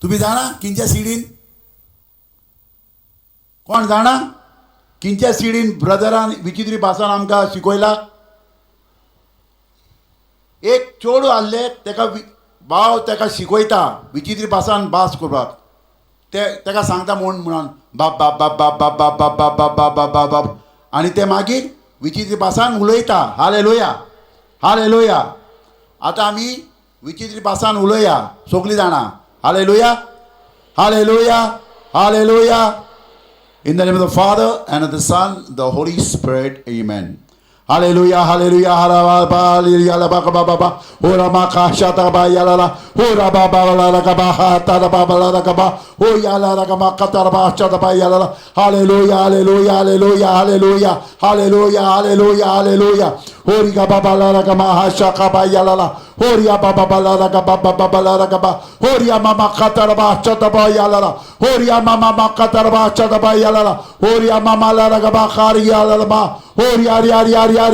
तुम्ही जाणा किंच्या सिडीन कोण जाणा किंच्या सिडीन ब्रदरान विचित्री भासान आमकां शिकयला. एक चेडूं आहले तेका भाव तेका शिकयता विचित्री भासान भास करपाक. तेका सांगता म्हणून बाप बाप बाप बाप बाप बाप बाप बाप बाप बाप बाप बाप बाप आनी ते मागीर विचित्री भासान उलयता. Hallelujah hallelujah. आतां आमी विचित्री भासान उलया सगळीं जाणां. Hallelujah hallelujah hallelujah. In the name of the Father and of the Son, the Holy Spirit. Amen. Hallelujah, hallelujah, hallelujah, hallelujah, ora makasha tabayala, ora babala lagabaha tarabala lagaba, o yala lagama kataraba chatabayala. Hallelujah, hallelujah, hallelujah, hallelujah, hallelujah, hallelujah, hallelujah. Ori gabala lagama hasha kabayala. Horia baba bala gaba baba bala gaba. Horia mama kataraba chatabayala. Horia mama kataraba chatabayala. Horia mama la gaba khariya la. Horia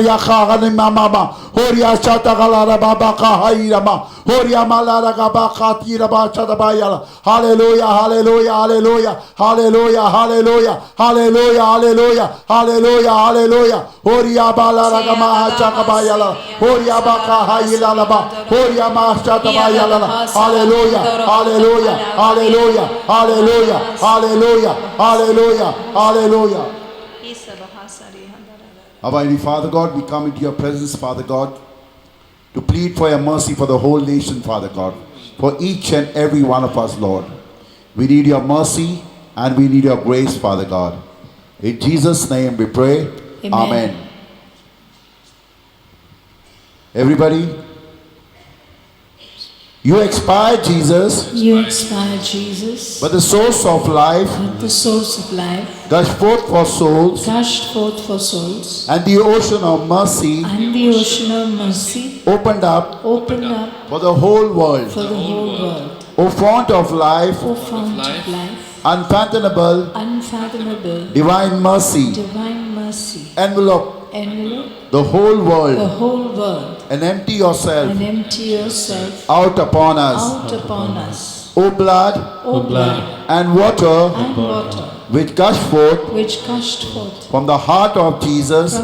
ya khagani mama. Horia chatagala baba kahirama. Horia mala gaba khatira ba chatabayala. Hallelujah, hallelujah, hallelujah, hallelujah, hallelujah, hallelujah, hallelujah, hallelujah, hallelujah. Horia bala gama chakabayala. Horia baka hayila la. Horia master tabayala. Hallelujah, hallelujah, hallelujah, hallelujah, hallelujah, hallelujah, hallelujah. Our Almighty Father God, we come into your presence, Father God, to plead for your mercy for the whole nation, Father God, for each and every one of us, Lord. We need your mercy and we need your grace, Father God. In Jesus' name we pray. Amen. Amen. Everybody, you expired, Jesus. You expired, Jesus. But the source of life, gushed forth for souls. And the ocean of mercy, opened up for the whole world. O fount of life, unfathomable, divine mercy, envelope the whole world, and empty yourself out upon us. O blood and water which gushed forth from the heart of Jesus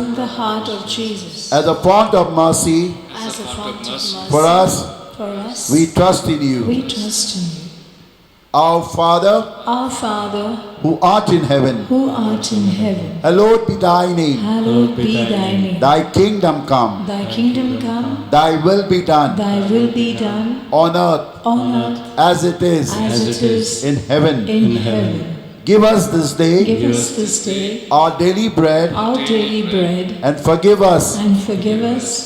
as a fount of mercy for us, we trust in you. Our Father, who art in heaven, hallowed be thy name. Thy kingdom come. Thy will be done on earth as it is in heaven. Give us this day our daily bread, and forgive us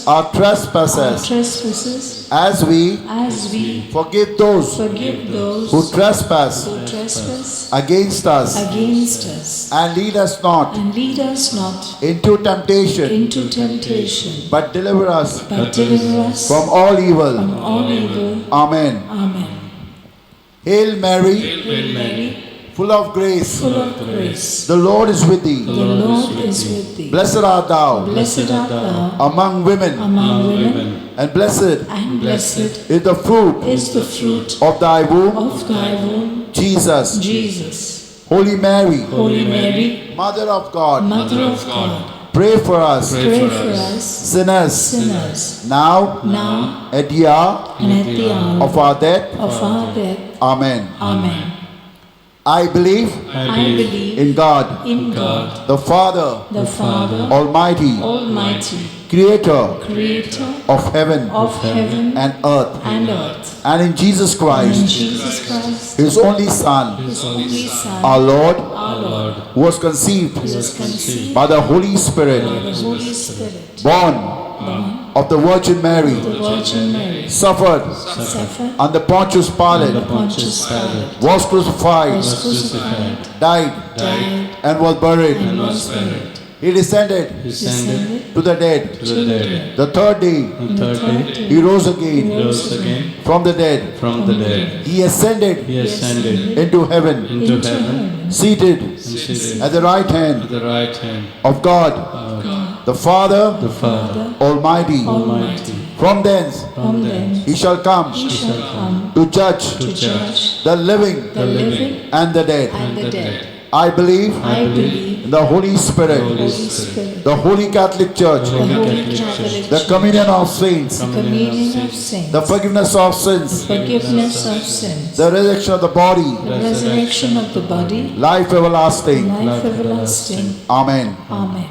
our trespasses as we forgive those who trespass against us. And lead us not into temptation, but deliver us from all evil. Amen. Hail Mary, full of grace, the Lord is with thee. Blessed art thou among women, and blessed is the fruit of thy womb, Jesus. Holy Mary, Mother of God, pray for us, sinners, now at the hour of our death. Amen. I believe in God, the Father, Almighty, Creator of heaven and earth, and in Jesus Christ, His only Son, our Lord, who was conceived by the Holy Spirit, born of the Virgin Mary, suffered under Pontius Pilate, was crucified, died, and was buried. He descended to the dead. The third day, He rose again from the dead. He ascended into heaven, seated at the right hand of God, the Father Almighty. From thence From thence he shall come he shall come to judge to judge the living the living and the dead. and the dead. I believe I believe in the Holy Spirit, Holy Spirit, the Holy Catholic Church, the Holy Catholic the Church, communion of saints, the communion of saints, the forgiveness of sins, forgiveness of sins, the resurrection of the body, the resurrection of the body, life everlasting. life everlasting. Amen. Amen.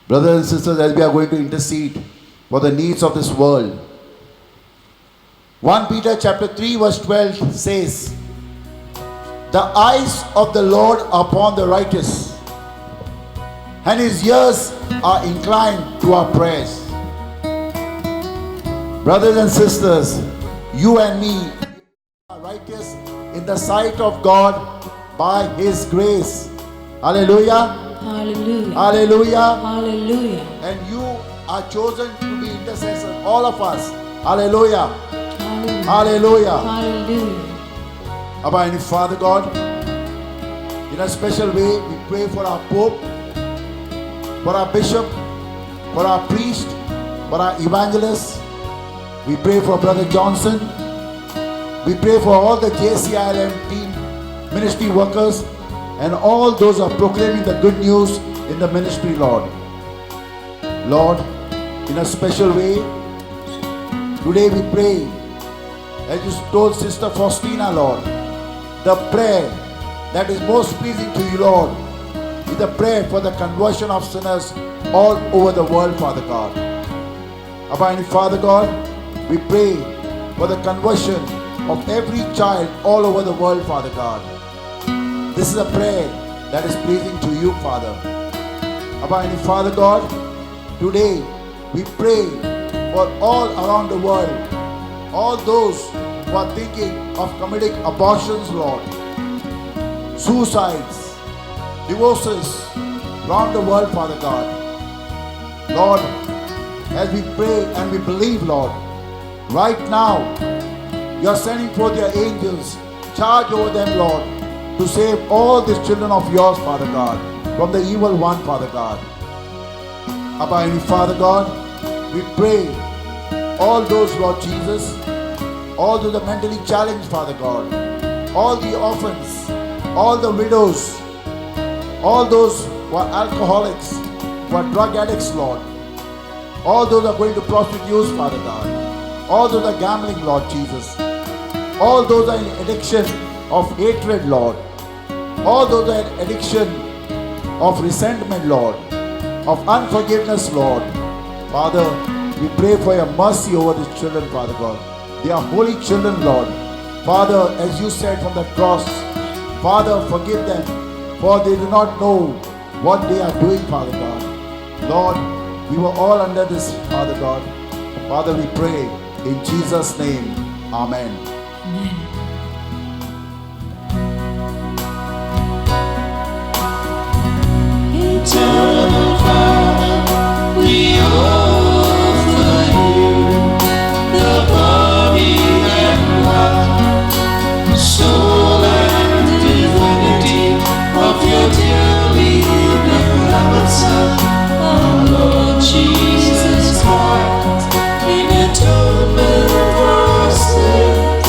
Brothers and sisters, as we are going to intercede for the needs of this world, 1 Peter chapter 3 verse 12 says, the eyes of the Lord are upon the righteous, and his ears are inclined to our prayers. Brothers and sisters, you and me are righteous in the sight of God by his grace. Hallelujah. Hallelujah. Hallelujah. Hallelujah. And you are chosen to be intercessors, all of us. Hallelujah. Hallelujah. Hallelujah. Hallelujah. Abba and Father God, in a special way, we pray for our Pope, for our Bishop, for our priest, for our evangelists. We pray for Brother Johnson. We pray for all the JCILM team, ministry workers, and all those who are proclaiming the good news in the ministry, Lord. Lord, in a special way, today we pray, as you told Sister Faustina, Lord, the prayer that is most pleasing to you, Lord, is the prayer for the conversion of sinners all over the world, Father God. Abba and Father God, we pray for the conversion of every child all over the world, Father God. This is a prayer that is pleasing to you, Father. Abba and Father God, today we pray for all around the world, all those who are thinking of committing abortions, Lord, suicides, divorces around the world, Father God. Lord, as we pray and we believe, Lord, right now you are sending forth your angels, charge over them, Lord, to save all these children of yours, Father God, from the evil one, Father God. Abba and Father God, we pray all those, Lord Jesus, all those are mentally challenged, Father God, all the orphans, all the widows, all those who are alcoholics, who are drug addicts, Lord, all those are going to prostitutes, Father God, all those are gambling, Lord Jesus, all those are in addiction of hatred, Lord, all those are in addiction of resentment, Lord, of unforgiveness, Lord. Father, we pray for your mercy over these children, Father God. They are holy children, Lord. Father, as you said from the cross, Father, forgive them, for they do not know what they are doing, Father God. Lord, we were all under this, Father God. Father, we pray in Jesus' name. Amen. Amen. Eternal Father, we offer you the body and blood, soul and divinity of your dearly beloved Son, our Lord Jesus Christ, in atonement for our sins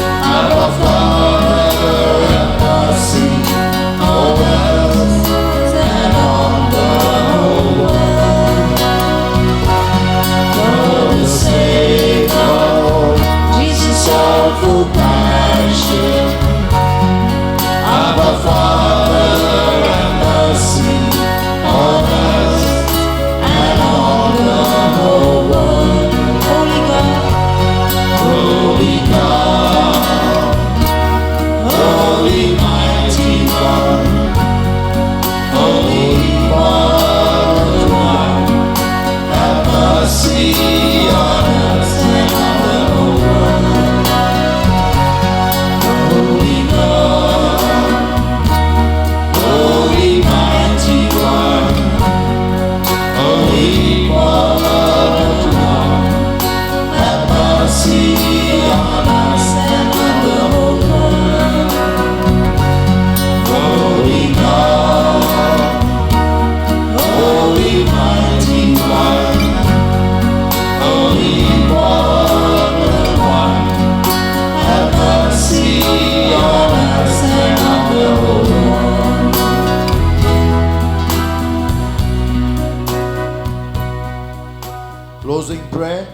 Our Father, have mercy on us and on the whole world. For the sake of Jesus' awful passion, our Father, have mercy on us and on the whole world. Holy God, Holy God, Holy mighty God, Holy One, have mercy on us and on the whole world. Holy God, Holy mighty one, Holy One, have mercy on us and on the whole world. Holy God, Holy mighty one, Holy One, have mercy on us and on the whole world. Closing prayer.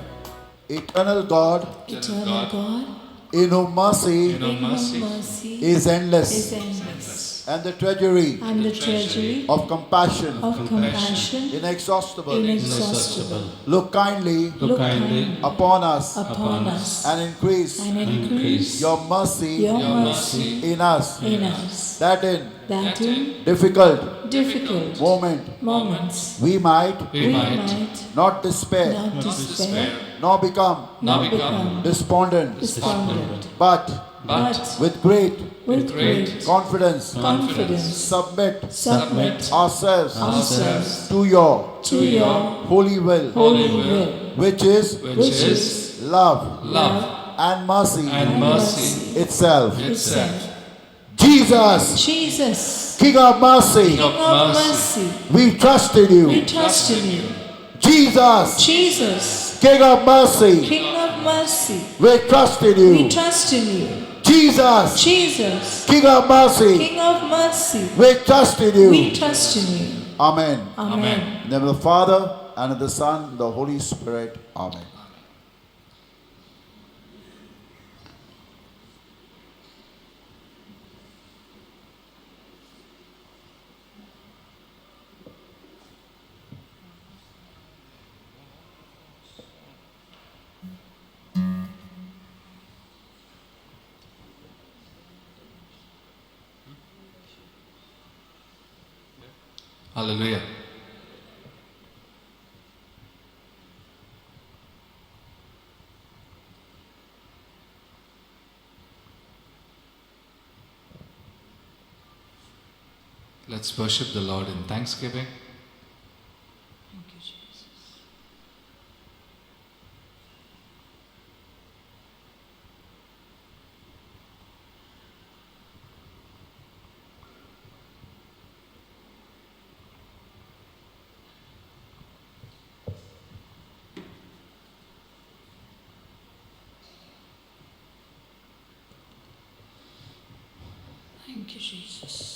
Eternal God, Eternal God, in whom mercy in whom mercy is endless, is endless, and the treasury and the treasury of compassion of compassion inexhaustible, inexhaustible, look kindly look kindly upon us upon us and increase and increase your mercy your mercy in us, in us, that in that in difficult difficult moments we might might not despair, not despair, nor become nor become despondent, despondent, but but with great with great confidence confidence submit submit ourselves to your to your holy will, holy will, which is love and mercy and mercy itself. itself. Jesus, Jesus, King of mercy, King of mercy, we trust in you. we trust in you. Jesus, Jesus, King of mercy, King of mercy, we trust in we you. trust in you. Jesus, Jesus, King of mercy, King of mercy, we trust in we you. trust in you. Amen. Amen. In the name of the Father, and of the Son, and the Holy Spirit. Amen. Hallelujah. Let's worship the Lord in thanksgiving. Thank you, Jesus. Thank you, Jesus.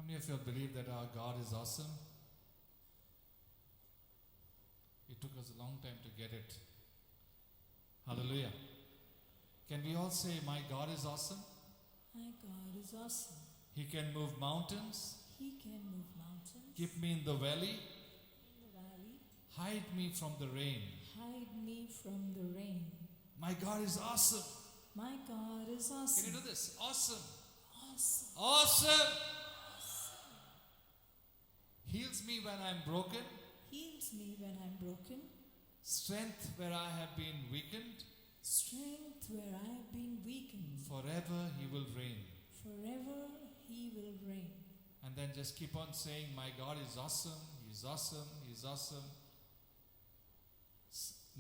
many of you believe that our God is awesome? It took us a long time to get it. Hallelujah. Can we all say, my God is awesome? My God is awesome. He can move mountains, He can move mountains. keep me in the valley, In the valley. hide me from the rain. Hide me from the rain. My God is awesome. My God is awesome. Can you do this? Awesome. Awesome. Awesome. Heals me when I'm broken. Heals me when I'm broken. Strength where I have been weakened. Strength where I have been weakened. Forever He will reign. Forever He will reign. And then just keep on saying, my God is awesome. He's awesome. He's awesome.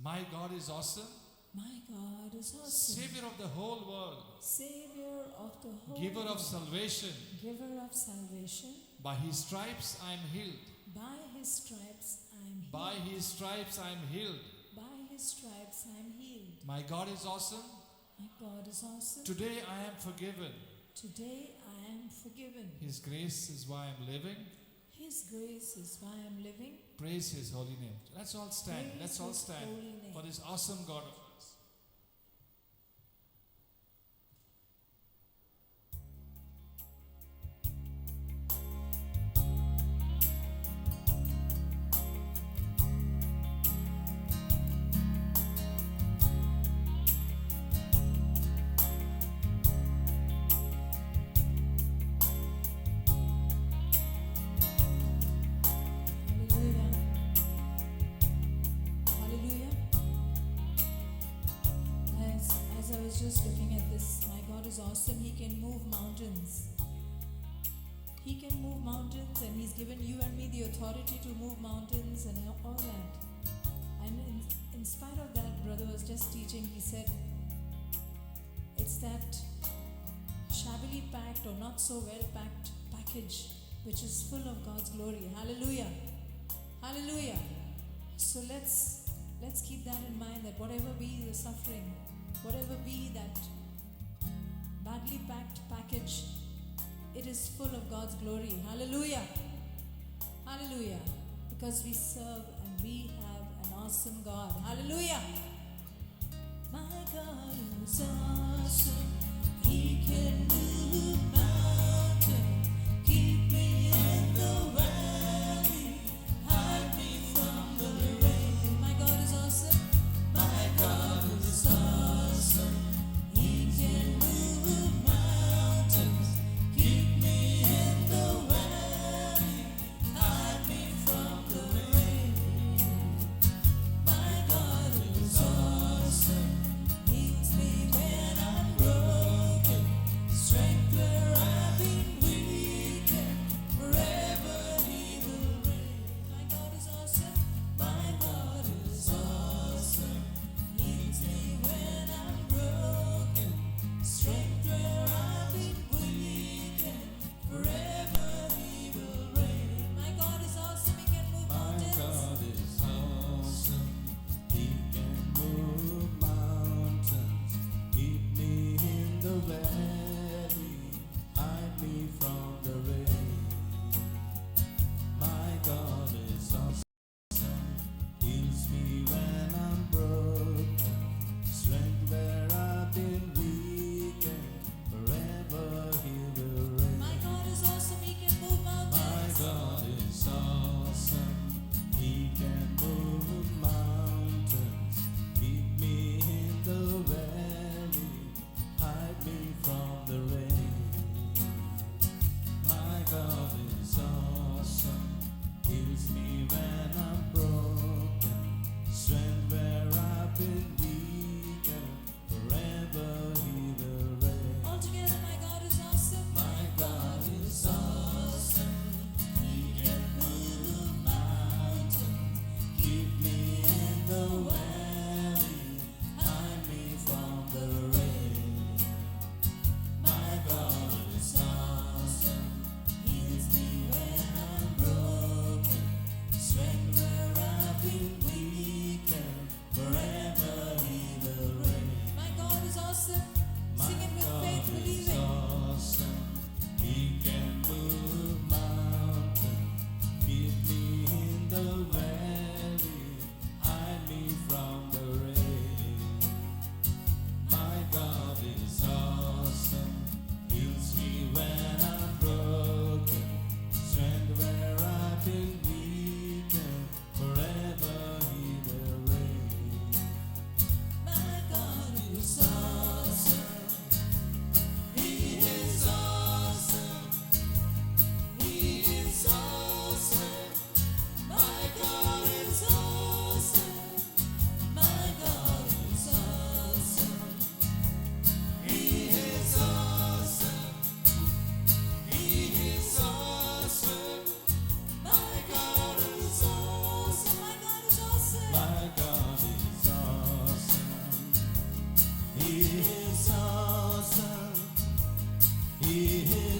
My God is awesome. My God is awesome. Savior of the whole world. Savior of the whole Giver of world. salvation. Giver of salvation. By His stripes I am healed. By His stripes I am healed. By His stripes I am healed. By His stripes I am healed. My God is awesome. My God is awesome. Today I am forgiven. Today I am forgiven. His grace is why I am living. His grace is why I am living. Praise His holy name. Let's all stand. Praise Let's all His holy stand name. for this awesome God of ours. Hallelujah. Hallelujah. As I was just looking at this, my God is awesome. He can move mountains. He can move mountains, and He's given you and me the authority to move mountains and all that. And in spite of that, brother was just teaching, he said, it's that shabbily packed or not so well packed package which is full of God's glory. Hallelujah. Hallelujah. So let's keep that in mind, that whatever be the suffering, whatever be that badly packed package, it is full of God's glory. Hallelujah. Hallelujah. Because we serve and we have an awesome God. Hallelujah. My God is awesome. He can move mountains, keep me in the valley, hide me from the rain. My God is awesome. My God is awesome. He can move mountains, keep me in the valley, hide me from the rain. My God is awesome. Heals me when I'm broken. Strength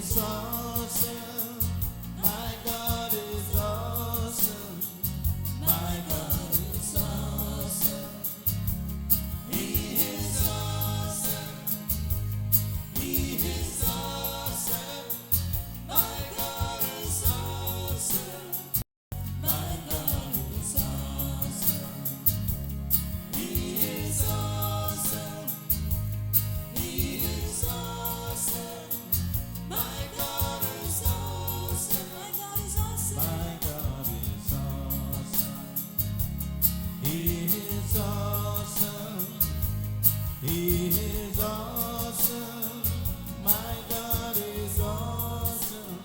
is awesome. My God is awesome. My God is awesome. He is awesome. He is awesome. My God is awesome. My God is awesome. He is awesome. He is awesome. My God is awesome. My God is awesome. My God is awesome. He is awesome. He is awesome. My God is awesome.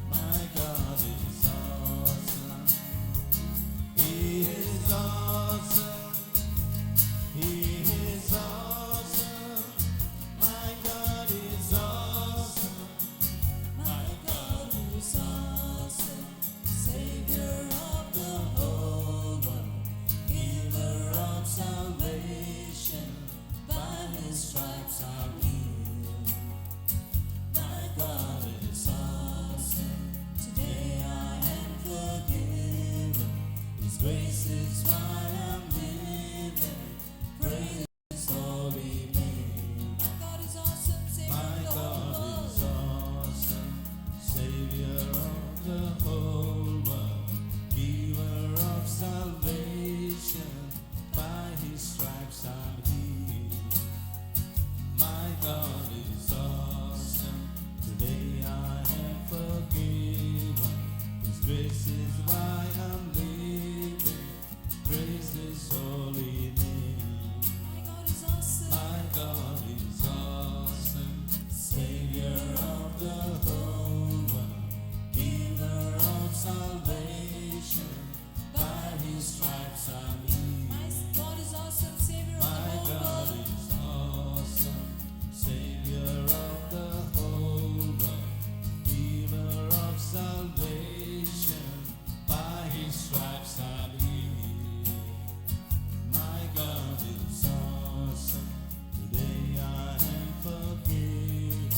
My God is awesome. He is awesome. He is awesome. My God is awesome. My God is awesome. Savior of the whole world, giver of salvation. By His stripes I'm healed. My God is awesome. Today I am forgiven. His grace is why I'm living. Praise His holy name. My God is awesome. Savior My of the whole God world. is awesome, Savior of the whole world, giver of salvation. By His stripes I'm healed. My God is awesome. Today I am forgiven. His grace is why I'm living. Praise His holy name. My God is awesome. My God is awesome, Savior of the whole world, giver of salvation. By His stripes I'm healed. My God is awesome. Savior of the My whole God world. is awesome, Savior of the whole world, giver of salvation. By His stripes I'm healed. My God is awesome. Today I am forgiven.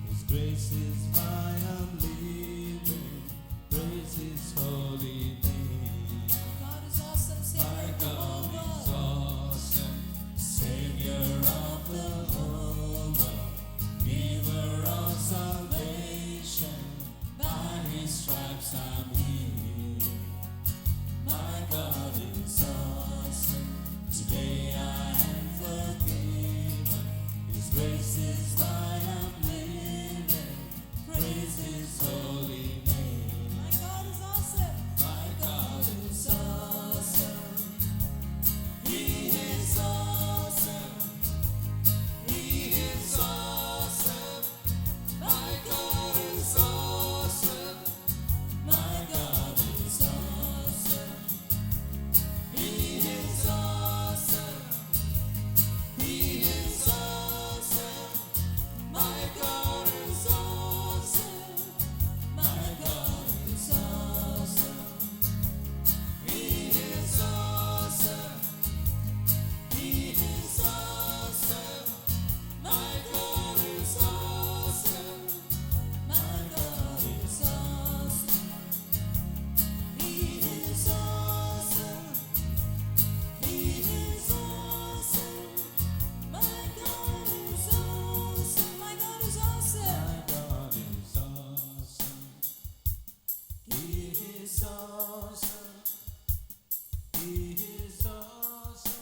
His grace is why I'm living. Praise His holy name. God is awesome. Savior My of the whole God is world. awesome, Savior of the whole world, giver of salvation. By His stripes I'm healed. My God is awesome. Today I am forgiven. His grace is why I'm living. Praise His holy name. My God is awesome. My God is awesome. He is awesome. He is awesome. My God is awesome. My God is awesome. He is awesome. He is awesome. My God is awesome. My God is awesome. He is awesome. He is awesome. My God is awesome. My God is awesome. He is awesome. He is awesome. My God is awesome. My God is awesome. My God is awesome. He is awesome. He is awesome.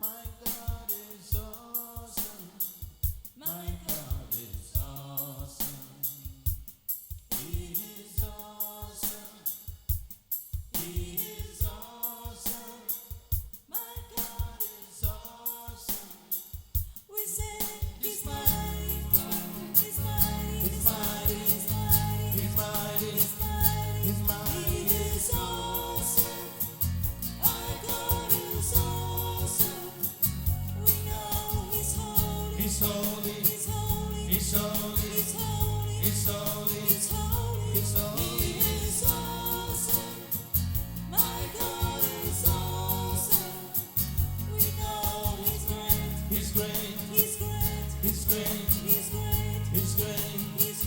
My God is awesome. My God is awesome. He is awesome. He is awesome. My God is awesome. We say He's mighty. He's mighty. He's mighty. He's mighty. He's mighty. He's mighty. He's mighty. He is awesome. Our God is awesome. We know He's holy. He's holy. He's holy. He's holy. He's holy. He's holy. He's holy. He's holy. He is awesome. My God is awesome. We know He's great. He's great. He's great. He's great. He's great. He's great. He's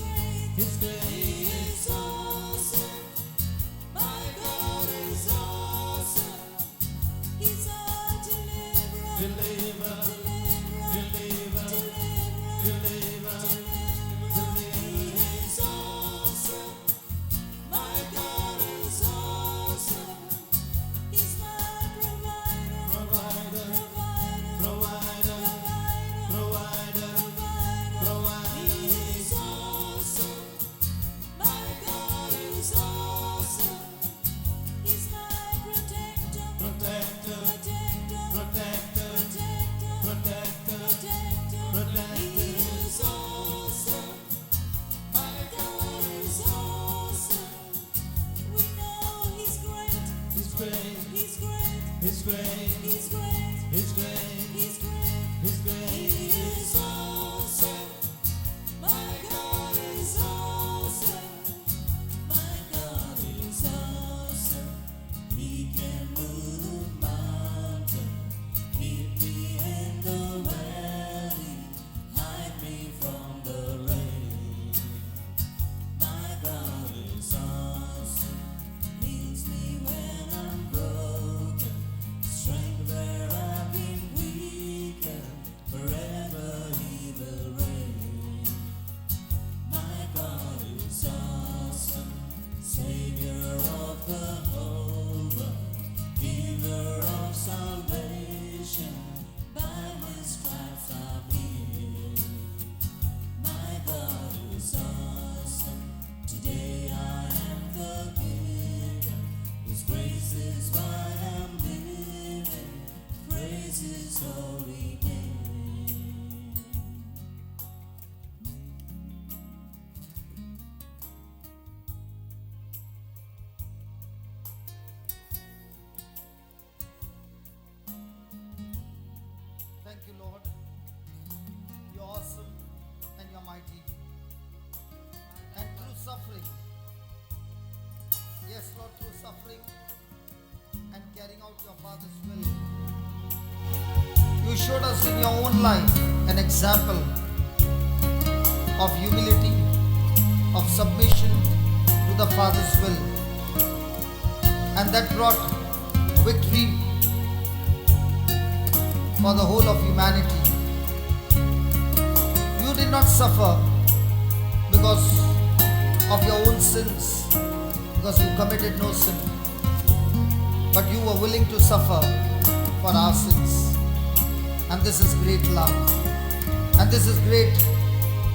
you, Lord. You're awesome and you're mighty. And through suffering, yes, Lord, through suffering and carrying out your Father's will, you showed us in your own life an example of humility, of submission to the Father's will. And that brought victory for the whole of humanity. You did not suffer because of your own sins, because you committed no sin, but you were willing to suffer for our sins. And this is great love, and this is great,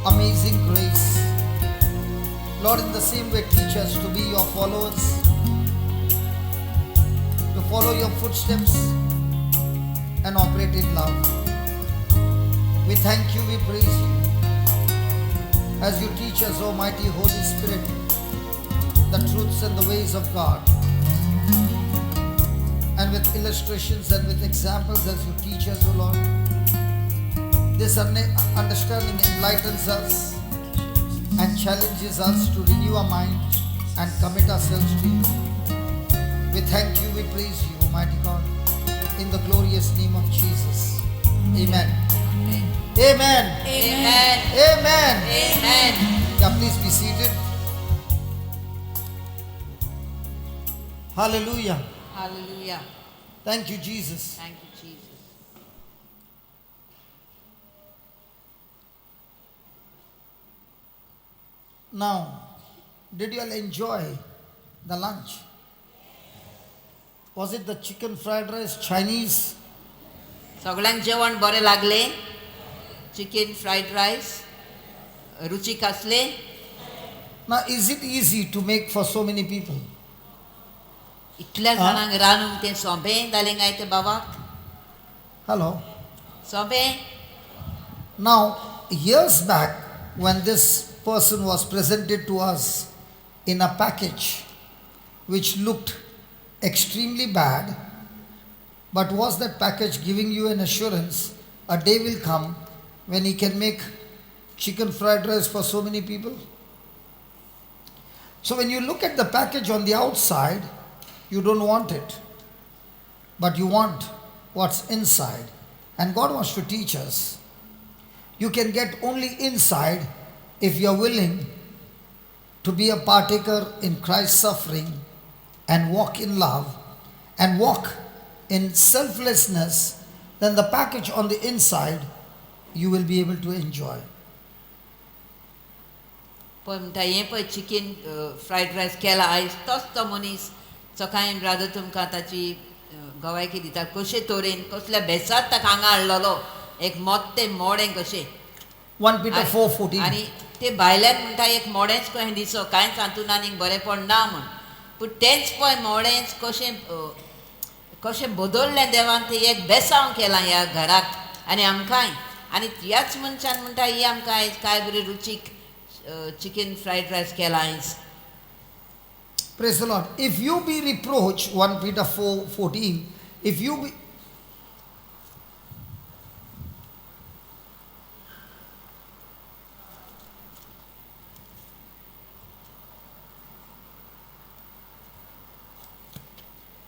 amazing grace. Lord, in the same way, teach us to be your followers, to follow your footsteps and operate in love. We thank you, we praise you, as you teach us, Almighty Holy Spirit, the truths and the ways of God. And with illustrations and with examples as you teach us, O Lord, this understanding enlightens us and challenges us to renew our mind and commit ourselves to you. We thank you, we praise you, Almighty God, in the glorious name of Jesus. Amen. Amen. Amen. Amen. Amen. Yeah, please be seated. Hallelujah. Hallelujah. Thank you, Jesus. Thank you, Jesus. Now, did you all enjoy the lunch? Was it the chicken fried rice, Chinese? सगळ्यांक जेवण बरें लागले. Chicken fried rice रुचीक आसले. Now, is it easy to make for so many people? इतल्या जाणांक रांदूंक तें सोंपें जालें काय ते बाबाक? Hello. सोंपें. Now, years back, when this person was presented to us in a package which looked extremely bad, but was that package giving you an assurance a day will come when he can make chicken fried rice for so many people? So when you look at the package on the outside, you don't want it, but you want what's inside. And God wants to teach us. You can get only inside if you're willing to be a partaker in Christ's suffering and walk in love and walk in selflessness. Then the package on the inside you will be able to enjoy. पळय म्हणटा हें पळय chicken fried rice केला आयज तोच तो मनीस सकाळीं ब्रादर तुमकां ताची गवायकी दिता कशे तरेन कसल्या बेसात ताका हांगा हाडलेलो एक मोत्तें मोडें कशें 1 Peter 4:14. आनी ते भायल्यान म्हणटा एक मोडेंच कशें दिसो कांयच हातून आनीक बरेंपण ना म्हण पूण तेंच पळय मोडेंच कशें कशें बदललें देवान तें एक बेसांव केलां ह्या घराक आनी आमकांय आनी ह्याच मनशान म्हणटा ही आमकां आयज काय बरी रुचीक चिकन फ्रायड रायस केला आयज. Praise the Lord. If you be reproached, 1 Peter 4:14, if you be...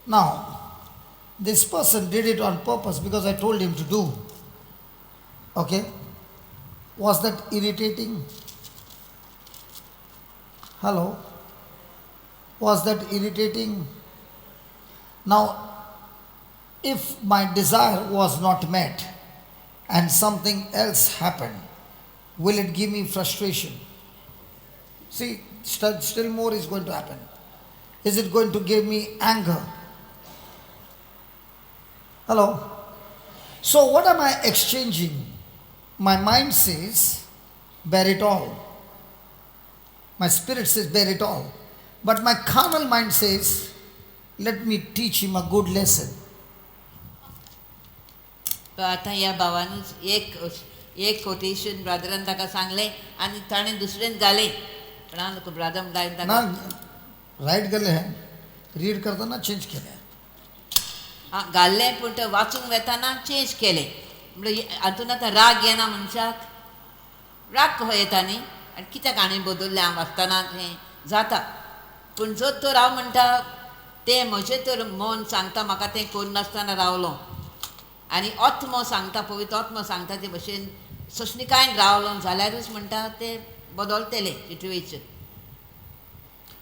Now, this person did it on purpose because I told him to do. Okay? Was that irritating? Hello? Was that irritating? Now, if my desire was not met and something else happened, will it give me frustration? See, still more is going to happen. Is it going to give me anger? Hello? So what am I exchanging? My mind says, bear it all. My spirit says, bear it all. But my carnal mind says, let me teach him a good lesson. आतां ह्या भावानूच एक quotation ब्रादरान ताका सांगलें आनी ताणें दुसरें घालें पण हांव नको ब्रादर म्हणटा ना ताका राईट गेले हैं रीड करताना चेंज केले घाल्लें पूण तें वाचूंक वेताना चेंज केलें म्हणजे हातून आतां राग येना मनशाक, राग कहो येता न्ही, आनी कित्याक आनी बदल्लें हांव वाचतना हें जाता. पूण जो तर हांव म्हणटा तें म्हजें तर मन सांगता म्हाका तें करनासतना रावलो, आनी आत्मो सांगता, पवित्र आत्मो सांगता ते भशेन सशणिकायेन रावलो जाल्यारूच म्हणटा तें बदलतलें situation.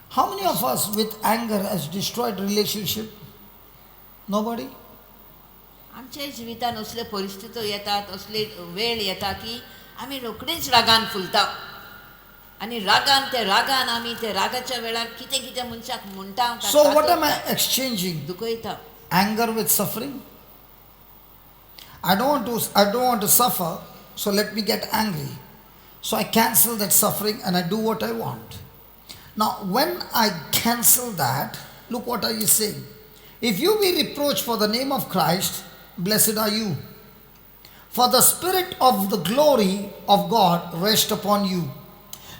How many of us with anger has destroyed relationship? Nobody? आमच्या जिवितान असल्यो परिस्थिती येतात, असले वेळ येता की आमी रोखडीच रागान फुलता, आनी रागान आमी ते रागाच्या वेळार कितें कितें मनशाक म्हणटा. So what am I exchanging? दुखयता. Anger with suffering? I don't want to suffer, so let me get angry. So I cancel that suffering and I do what I want. Now when I cancel that, look what are you saying? If you be reproached for the name of Christ, blessed are you. For the spirit of the glory of God rest upon you.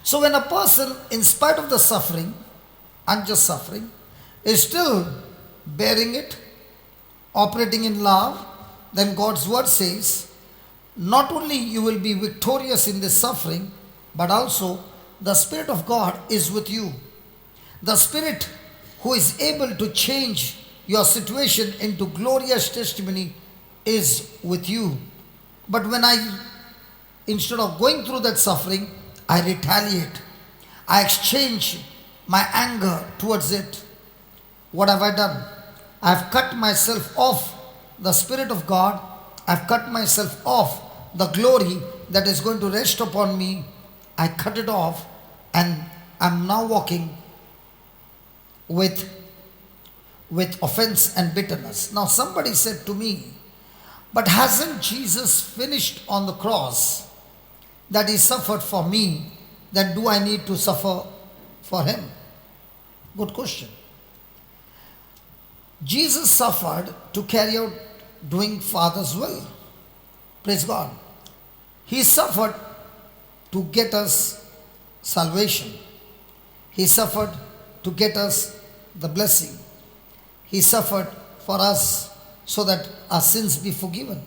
So when a person, in spite of the suffering, unjust suffering, is still bearing it, operating in love, then God's word says, not only you will be victorious in this suffering, but also the Spirit of God is with you. The Spirit who is able to change your situation into glorious testimony is with you. But when instead of going through that suffering, I retaliate. I exchange my anger towards it. What have I done? I have cut myself off the Spirit of God. I have cut myself off the glory that is going to rest upon me. I cut it off and I'm now walking with offense and bitterness. Now somebody said to me, but hasn't Jesus finished on the cross that he suffered for me? Then do I need to suffer for him? Good question. Jesus suffered to carry out doing Father's will. Praise God. He suffered to get us salvation. He suffered to get us the blessing. He suffered for us so that our sins be forgiven.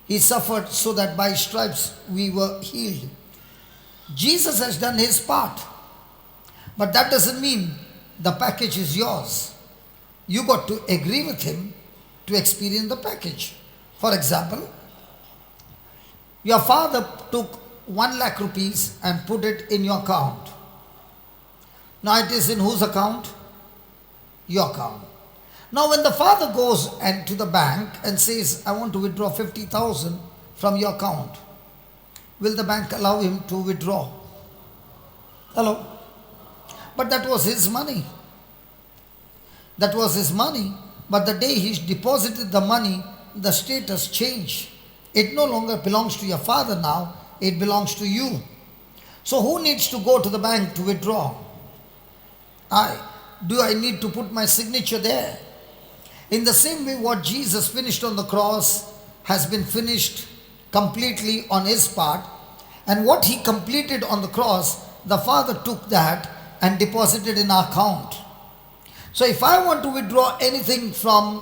He suffered so that by his stripes we were healed. Jesus has done his part. But that doesn't mean the package is yours. You got to agree with him to experience the package. For example, your father took 1 lakh rupees and put it in your account. Now it is in whose account? Your account. Now when the father goes and to the bank and says, I want to withdraw 50,000 from your account, will the bank allow him to withdraw? Hello? But that was his money. That was his money. But the day he deposited the money, the status changed. It no longer belongs to your father now. It belongs to you. So who needs to go to the bank to withdraw? Do I need to put my signature there? In the same way, what Jesus finished on the cross has been finished completely on his part. And what he completed on the cross, the Father took that and deposited in our account. So if I want to withdraw anything from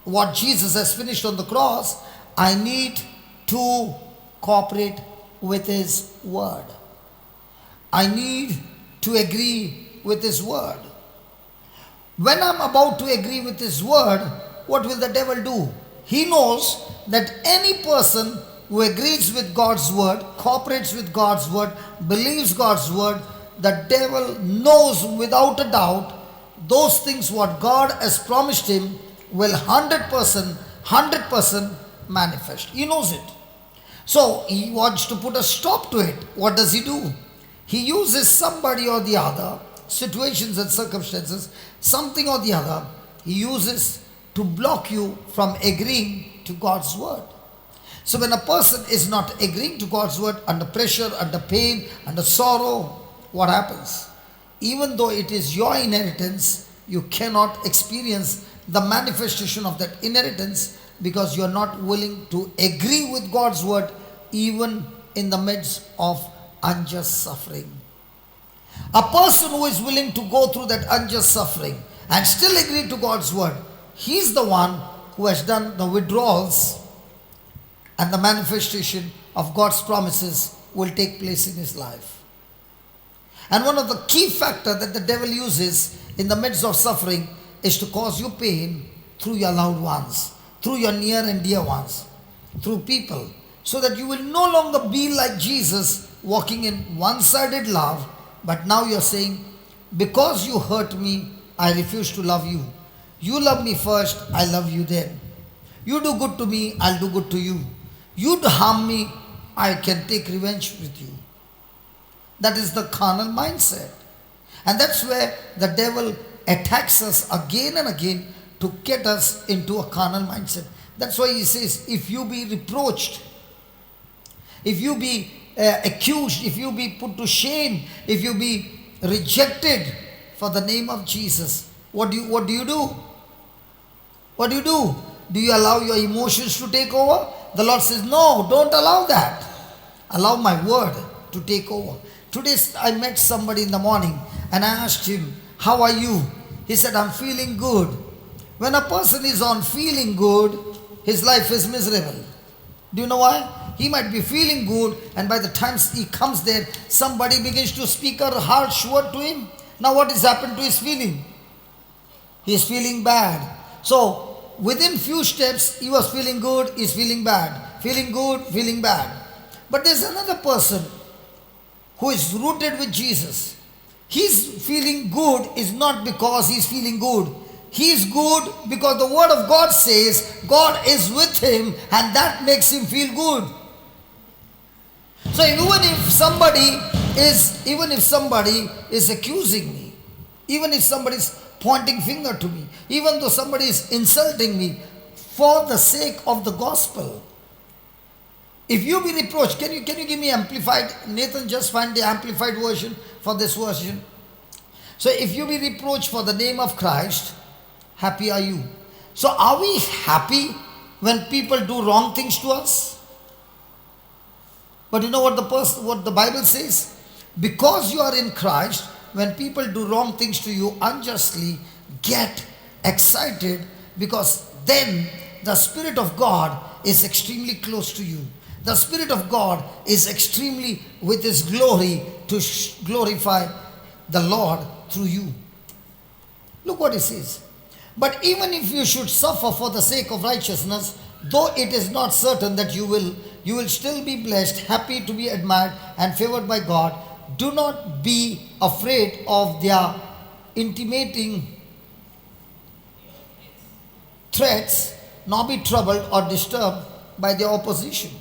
what Jesus has finished on the cross, I need to cooperate with his word. I need to agree with his word. When I'm about to agree with his word, what will the devil do? He knows that any person who agrees with God's word, cooperates with God's word, believes God's word, the devil knows without a doubt those things what God has promised him will 100% manifest. He knows it. So he wants to put a stop to it. What does he do? He uses somebody or the other, situations and circumstances, something or the other, he uses to block you from agreeing to God's word. So when a person is not agreeing to God's word, under pressure, under pain, under sorrow, what happens? Even though it is your inheritance, you cannot experience the manifestation of that inheritance because you are not willing to agree with God's word even in the midst of unjust suffering. A person who is willing to go through that unjust suffering and still agree to God's word, he is the one who has done the withdrawals and the manifestation of God's promises will take place in his life. And one of the key factors that the devil uses in the midst of suffering is to cause you pain through your loved ones, through your near and dear ones, through people, so that you will no longer be like Jesus walking in one-sided love, but now you're saying, because you hurt me, I refuse to love you. You love me first, I love you then. You do good to me, I'll do good to you. You harm me, I can take revenge with you. That is the carnal mindset. And that's where the devil attacks us again and again to get us into a carnal mindset. That's why he says, if you be reproached, if you be accused, if you be put to shame, if you be rejected for the name of Jesus, what do you do? What do? Do you allow your emotions to take over? The Lord says, no, don't allow that. Allow my word to take over. Today I met somebody in the morning and I asked him, how are you? He said, I'm feeling good. When a person is on feeling good, his life is miserable. Do you know why? He might be feeling good, and by the time he comes there, somebody begins to speak a harsh word to him. Now what has happened to his feeling? He is feeling bad. So within few steps, he was feeling good, he is feeling bad. Feeling good, feeling bad. But there's another person who is rooted with Jesus. His feeling good is not because he's feeling good. He is good because the word of God says God is with him, and that makes him feel good. So even if somebody is accusing me, even if somebody is pointing finger to me, even though somebody is insulting me, for the sake of the gospel, if you be reproached, can you give me amplified? Nathan, just find the amplified version for this version. So if you be reproached for the name of Christ, happy are you. So are we happy when people do wrong things to us? But you know what the Bible says? Because you are in Christ, when people do wrong things to you unjustly, get excited, because then the Spirit of God is extremely close to you. The Spirit of God is extremely with His glory to glorify the Lord through you. Look what He says. But even if you should suffer for the sake of righteousness, though it is not certain that you will still be blessed, happy to be admired and favored by God, do not be afraid of their intimating threats, nor be troubled or disturbed by their opposition.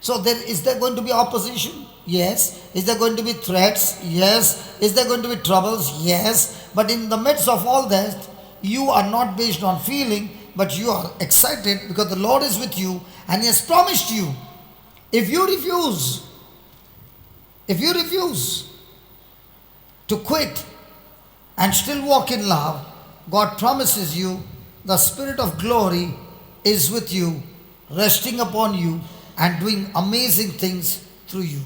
So is there going to be opposition? Yes. Is there going to be threats? Yes. Is there going to be troubles? Yes. But in the midst of all that, you are not based on feeling, but you are excited because the Lord is with you and He has promised you. If you refuse to quit and still walk in love, God promises you the Spirit of glory is with you, resting upon you and doing amazing things through you.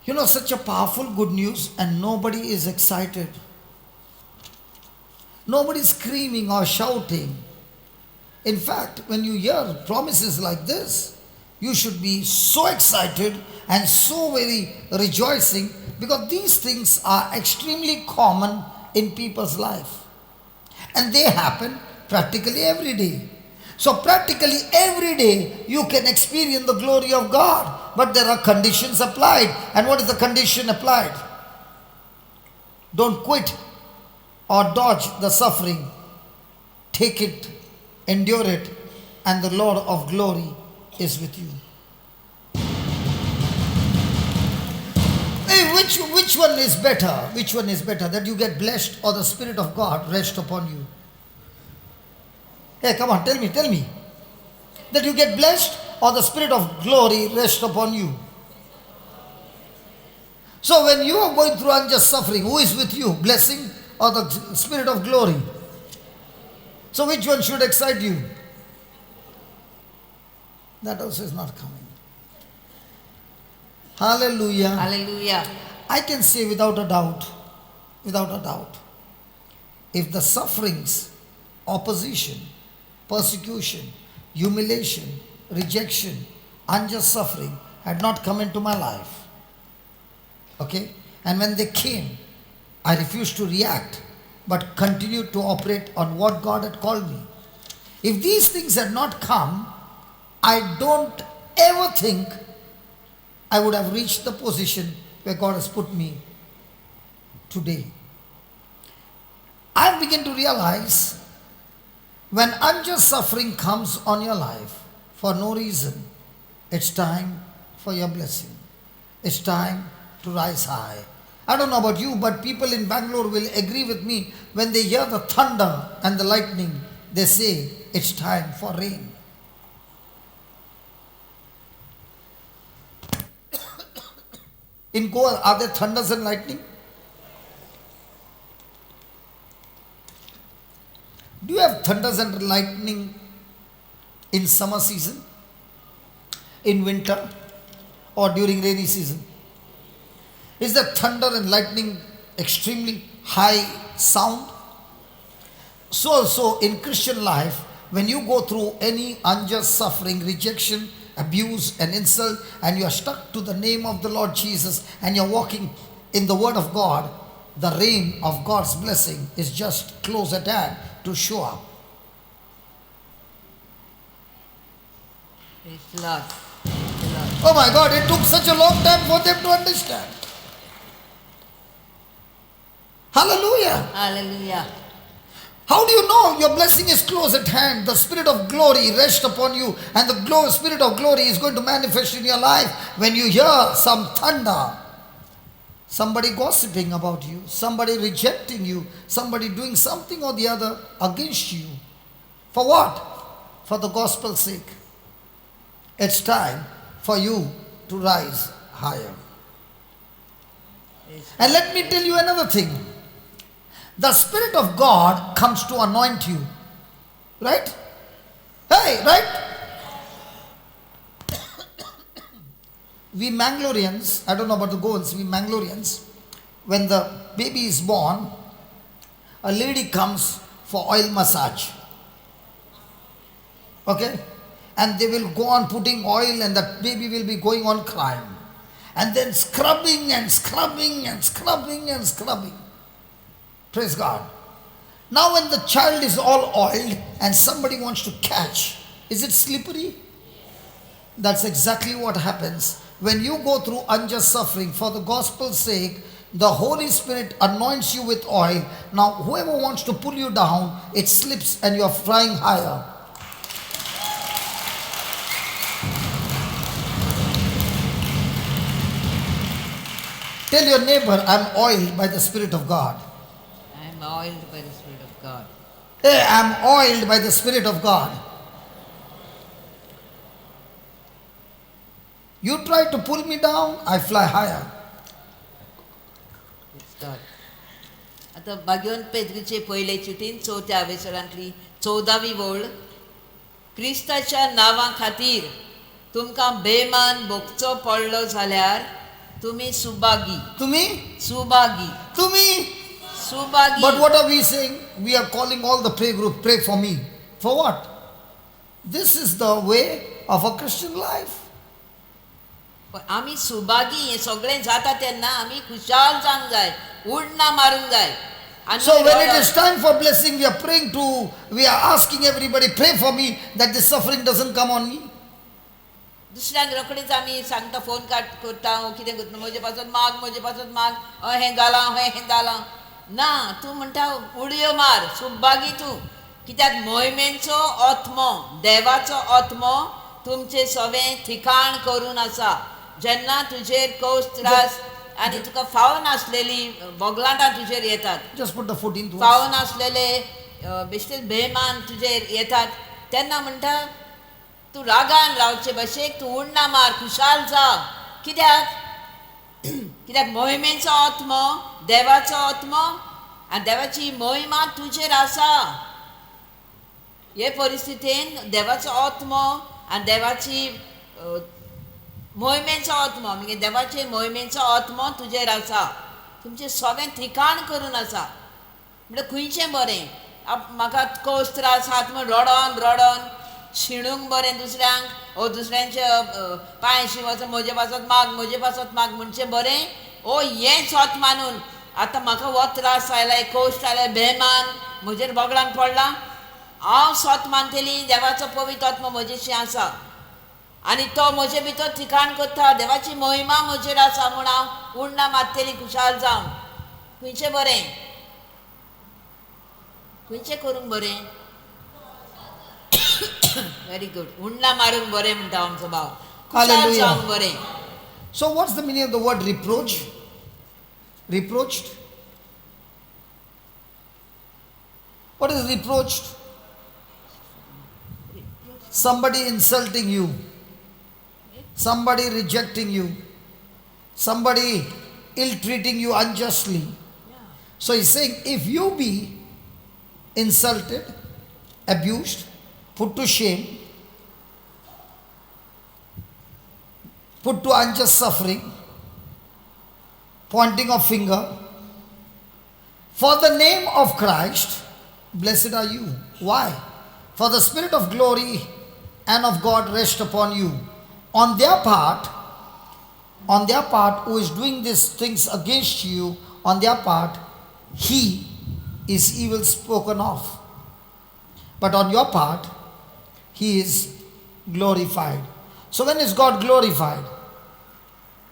You know, such a powerful good news, and nobody is excited. Nobody is screaming or shouting. In fact, when you hear promises like this, you should be so excited and so very rejoicing, because these things are extremely common in people's life. And they happen practically every day. So practically every day you can experience the glory of God. But there are conditions applied. And what is the condition applied? Don't quit or dodge the suffering. Take it, endure it, and the Lord of glory is with you. Hey, which one is better? Which one is better? That you get blessed or the Spirit of God rest upon you? Hey, come on, tell me. That you get blessed or the Spirit of glory rest upon you? So when you are going through unjust suffering, who is with you? Blessing or the Spirit of glory? So which one should excite you? That also is not coming. Hallelujah. Hallelujah. I can say without a doubt, if the sufferings opposition, persecution, humiliation, rejection, unjust suffering had not come into my life. Okay? And when they came, I refused to react, but continued to operate on what God had called me. If these things had not come, I don't ever think I would have reached the position where God has put me today. I begin to realize when unjust suffering comes on your life for no reason, it's time for your blessing. It's time to rise high. I don't know about you, but people in Bangalore will agree with me when they hear the thunder and the lightning, they say it's time for rain. In Goa, are there thunders and lightning? Do you have thunders and lightning in summer season, in winter, or during rainy season? Is the thunder and lightning extremely high sound? So also in Christian life, when you go through any unjust suffering, rejection, abuse and insult, and you are stuck to the name of the Lord Jesus and you're walking in the word of God, the rain of God's blessing is just close at hand to show up. Praise the Lord. Praise the Lord. Oh my God, it took such a long time for them to understand. Hallelujah. Hallelujah. How do you know your blessing is close at hand? The Spirit of glory rests upon you, and the Spirit of glory is going to manifest in your life when you hear some thunder. Somebody gossiping about you, somebody rejecting you, somebody doing something or the other against you. For what? For the gospel's sake. It's time for you to rise higher. And let me tell you another thing. The Spirit of God comes to anoint you. Right? Hey, right? We Mangaloreans, I don't know about the Goans, we Mangaloreans, when the baby is born, a lady comes for oil massage. Okay? And they will go on putting oil and that baby will be going on crying. And then scrubbing and scrubbing and scrubbing and scrubbing. Praise God. Now when the child is all oiled and somebody wants to catch, is it slippery? That's exactly what happens. When you go through unjust suffering for the gospel's sake, the Holy Spirit anoints you with oil. Now whoever wants to pull you down, it slips and you are flying higher. Tell your neighbor, I'm oiled by the Spirit of God. I am oiled by the Spirit of God. Hey, I'm oiled by the Spirit of God. You try to pull me down, I fly higher. Praise God. आता भाग्यवन पेद्रीचे पहिले चिटीन 4थ्या अवेसरांतली 14वी ओळ क्रिस्ताच्या नांवा खातीर तुमकां बेमान भोगचो पडलो जाल्यार तुम्ही सुभागी. तुम्ही? सुभागी. तुम्ही? Subhagi. But what are we saying? We are calling all the prayer group, pray for me. For what? This is the way of a Christian life. आम्ही सुभागी हे सगळें जाता तेन्ना आम्ही खुशाल जावंक जाय, उडना मारूंक जाय. So when it is time for blessing, we are asking everybody, pray for me that the suffering doesn't come on me. दुसऱ्यांक रोखडीच आमी सांगता, फोन करता, कितें करता, म्हजे पासून माग, हें जालां. ना, तूं म्हणटा उडयो मार, सुभागी तूं. कित्याक मोहिमेचो आत्मो, देवाचो आत्मो तुमचे सवें ठिकाण करून आसा. जेन्ना तुजेर कौस त्रास आनी तुका फावो नासलेली बोगलांटां तुजेर येतात, Just put the foot into it. फावो नासलेले बेश्टेच बेमान तुजेर येतात, तेन्ना म्हणटा तूं रागान रावचे भाशेक तूं उडना मार, खुशाल जा. कित्याक मोहिमेचो आत्मो, देवाचो आत्मो आनी देवाची मोहिमा तुजेर आसा. हे परिस्थितीन देवाचो आत्मो आनी देवाची मोहिमेचो आत्मो म्हणजे देवाचे मोहिमेचो आत्मो तुजेर आसा. तुमचें सगळें ठिकाण करून आसा. म्हणजे खंयचें बरें, म्हाका कोस त्रास हात म्हूण रडोन शिणूंक बरें दुसऱ्यांक ओ दुसऱ्यांचे पांयशी वचोन म्हजे पासत माग म्हणचे बरें ओ हें स्वत मानून आतां म्हाका हो त्रास आयला कोश्ट आयला बेमान म्हजेर बोगडान पडला हांव स्वत मानतली देवाचो पवित्र आत्मा म्हजेशी आसा आनी तो म्हजे भितर ठिकाण करता देवाची महिमा म्हजेर आसा म्हूण हांव उण्णां मारतली खुशाल जावन खंयचें बरें खंयचें करूंक बरें वेरी गुड उण्णां मारूंक बरें म्हणटा आमचो भाव खुशाल Hallelujah. जावंक बरें So what's the meaning of the word reproach? Reproached? What is reproached? Somebody insulting you, somebody rejecting you, somebody ill-treating you unjustly. So he's saying, if you be insulted, abused, put to shame, put to unjust suffering, pointing of finger, for the name of Christ, blessed are you. Why? For the Spirit of glory and of God rest upon you. On their part, who is doing these things against you, on their part, he is evil spoken of. But on your part, he is glorified. So when is God glorified?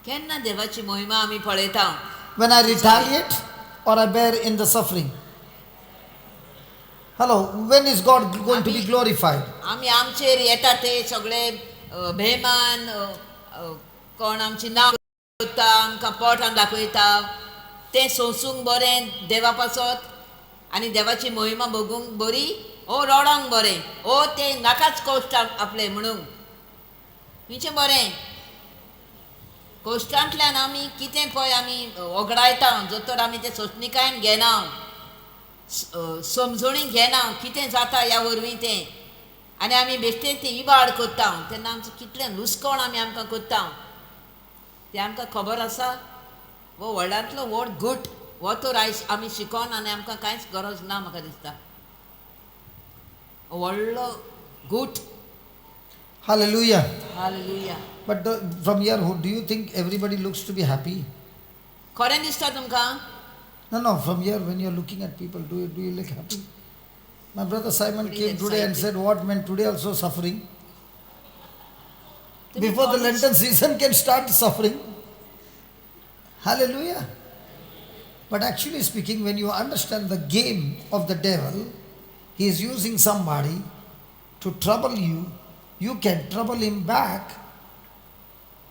केन्ना देवाची महिमा आमी पळयता When I retaliate or I bear in the suffering? Hello, when is God going to be glorified? आमी आमचेर येता ते सगळे बेमान कोण आमची नांव करता आमकां पोटान दाखयता तें सोंसूंक बरें देवा पासत आनी देवाची महिमा बगूंक बरी ओ रडोंक बरें ओ तें नाकाच कोश्ट आपले म्हणूंक खंयचें बरें कोश्टांतल्यान आमी कितें पळय आमी वगडायता जर आमी तें सोंसणिकायेन घेना समजणीक घेना कितें जाता ह्या वरवीं तें आनी आमी बेश्टें तें इबाड करता तेन्ना आमचें कितलें लुस्कोण आमकां करता तें आमकां खबर आसा वो व्हडल्यांतलो व्हड गूट हो तर आमी शिकोन आनी आमकां कांयच गरज ना म्हाका दिसता व्हडलो गूट Hallelujah. Hallelujah But from here, do you think everybody looks to be happy? खरें दिसता तुमकां No, from here, when you're looking at people, do you look happy? My brother Simon Pretty came today and excited. said, what man today also suffering? To be Before the honest- Lenten season can start suffering. Hallelujah. But actually speaking, when you understand the game of the devil, he is using somebody to trouble you. You can trouble him back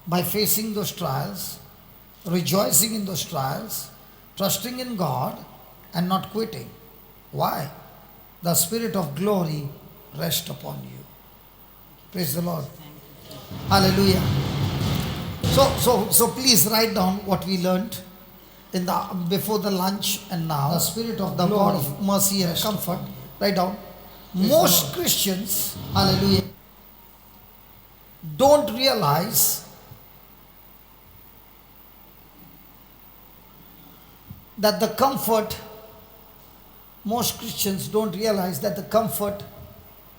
by facing those trials, rejoicing in those trials, trusting in God and not quitting. Why? The Spirit of glory rest upon you. Praise the Lord. Hallelujah. So please write down what we learned in the before the lunch and now. The Spirit of the God of mercy and comfort. Write down. Most Christians, hallelujah, don't realize that the comfort, most Christians don't realize that the comfort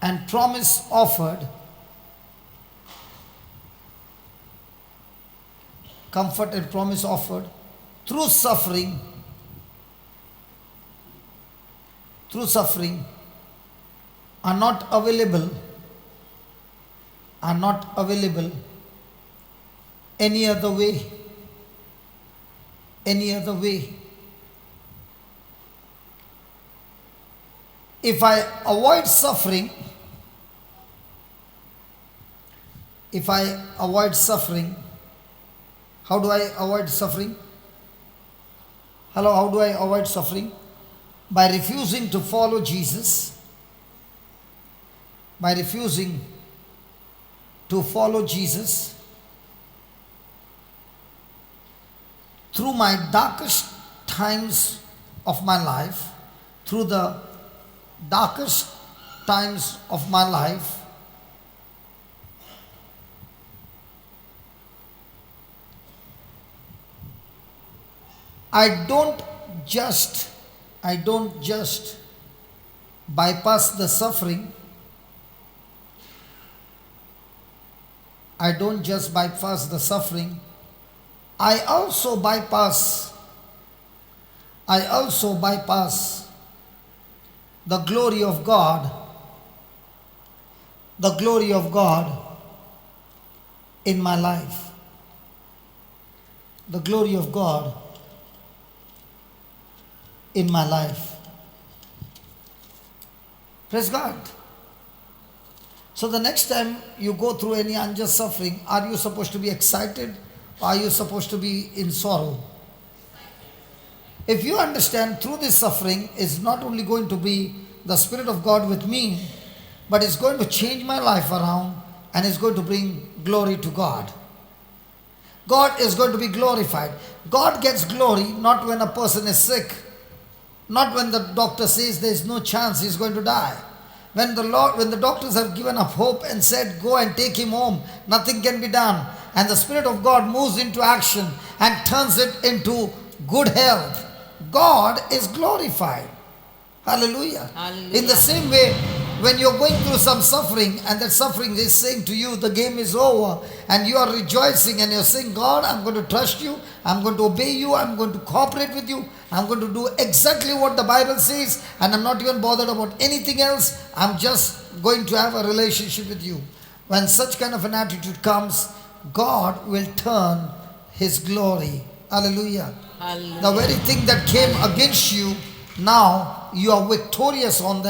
and promise offered through suffering are not available any other way. If I avoid suffering, how do I avoid suffering? Hello, how do I avoid suffering? By refusing to follow Jesus. By refusing to follow Jesus through my darkest times of my life, through the darkest times of my life, I don't just bypass the suffering. I don't just bypass the suffering, I also bypass the glory of God, in my life. The glory of God in my life. Praise God. So the next time you go through any unjust suffering, are you supposed to be excited or are you supposed to be in sorrow? If you understand through this suffering is not only going to be the Spirit of God with me, but it's going to change my life around and it's going to bring glory to God. God is going to be glorified. God gets glory not when a person is sick, not when the doctor says there is no chance he is going to die. When the doctors have given up hope and said, go and take him home, nothing can be done. And the Spirit of God moves into action and turns it into good health. God is glorified. Hallelujah. Hallelujah. In the same way, when you're going through some suffering and that suffering is saying to you, the game is over, and you are rejoicing and you're saying, God, I'm going to trust you, I'm going to obey you, I'm going to cooperate with you, I'm going to do exactly what the Bible says, and I'm not even bothered about anything else, I'm just going to have a relationship with you. When such kind of an attitude comes, God will turn His glory. Hallelujah. Hallelujah. The very thing that came against you, now you are victorious on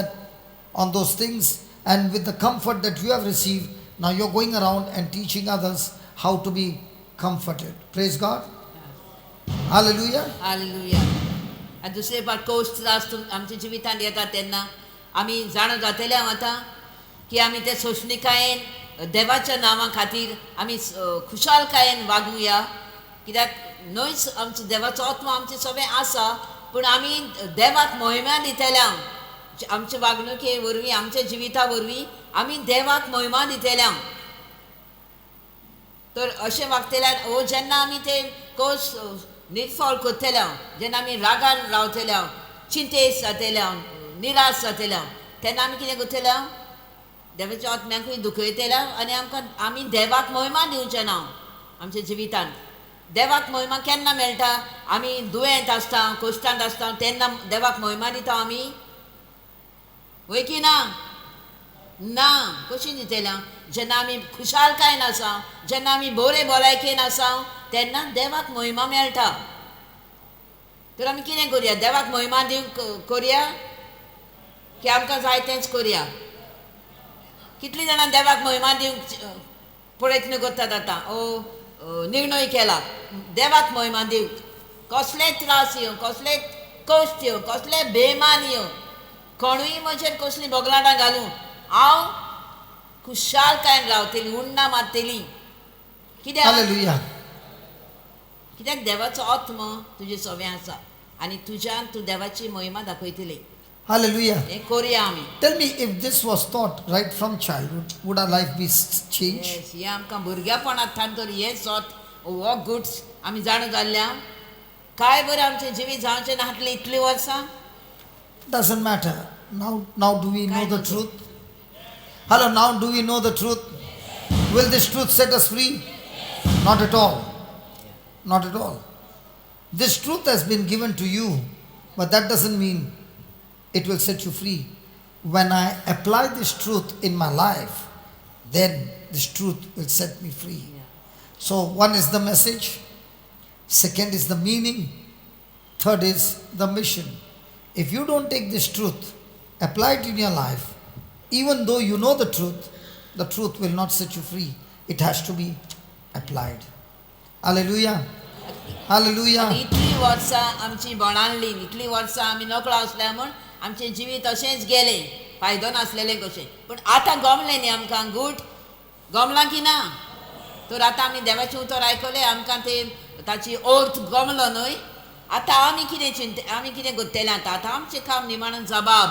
those things, and with the comfort that you have received, now you're going around and teaching others how to be comforted. Praise God. Hallelujah. Hallelujah. आणि दुसरे पाट coast त्रास आमच्या जिवितांत येतात तेन्ना आमी जाणो जातले आतां की आमी ते सोशणिकायेन देवाच्या नांवा खातीर आमी खुशालकायेन वागुया, कित्याक न्हयच आमचो देवाचो आत्मा आमचे सगळें आसा, पूण आमी देवाक महिमा दितल्या आमचे वागणुके वरवीं आमच्या जिविता वरवीं आमी देवाक महिमा दितल्या. तर अशें वागतल्यार ओ जेन्ना आमी ते कोस निर्फळ करतल्या, जेन्ना आमी रागान रावतल्या, चिंतेत जातल्या, निराश जातल्या, तेन्ना आमी कितें करतल्या, देवाच्या आत्म्याकूय दुखयतल्या आनी आमी देवाक महिमा दिवचें ना आमच्या जिवितांत. देवाक महिमा केन्ना मेळटा? आमी दुयेंत आसता, कश्टांत आसता तेन्ना देवाक महिमा दिता आमी, वय की ना? ना. कशी दितल्या? जेन्ना आमी खुशालकायेन आसा, जेन्ना आमी बरे भलायकेन आसा, तेन्ना देवाक महिमा मेळटा. तर आमी कितें करुया? देवाक महिमा दिवंक करुया की आमकां जाय तेंच करुया? कितलीं जाणां देवाक महिमा दिवंक प्रयत्न करतात आतां? निर्णय केला देवाक महिमा दिवंक. कसले त्रास येवं, कसले कश्ट येवं, कसले बेमान येवं, कोणूय म्हजेर कसलीं बोगलाटां घालूं, हांव खुशालकायेन रावतलीं, उन्नां मारतलीं. कित्याक? Hallelujah. कित्याक देवाचो आत्मा तुजे सगळें आसा आनी तुज्यान तूं देवाची महिमा दाखयतली. Hallelujah. हें करुया आमी. Tell me, if this was taught right from childhood, would our life be changed? Yes, हें आमकां भुरग्यापणांतल्यान तर हें सत हो गुड्स आमी जाणो जाल्ल्या काय बरें आमचें जिवीत जावचें ना आसलें इतलीं वर्सां. Doesn't matter. Now do we know the Kind of. truth? Hello, now do we know the truth? Will this truth set us free? Not at all. Not at all. This truth has been given to you, but that doesn't mean it will set you free. When I apply this truth in my life, then this truth will set me free. So one is the message, second is the meaning, third is the mission. If you don't take this truth, apply it in your life, even though you know the truth will not set you free. It has to be applied. Hallelujah. Hallelujah. इतलीं वर्सां आमची बोणाल्ली, इतलीं वर्सां आमी नकळो आसल्या म्हूण आमचें जिवीत अशेंच गेलें, फायदो नासलेलें कशें. पूण आतां गमलें न्ही आमकां गूट? गमलां की ना? तर आतां आमी देवाचें उतर आयकलें, आमकां तें ताची अर्थ गमलो न्हय. आतां आमी कितें करतलें आतां आमचें काम निमाणें जबाब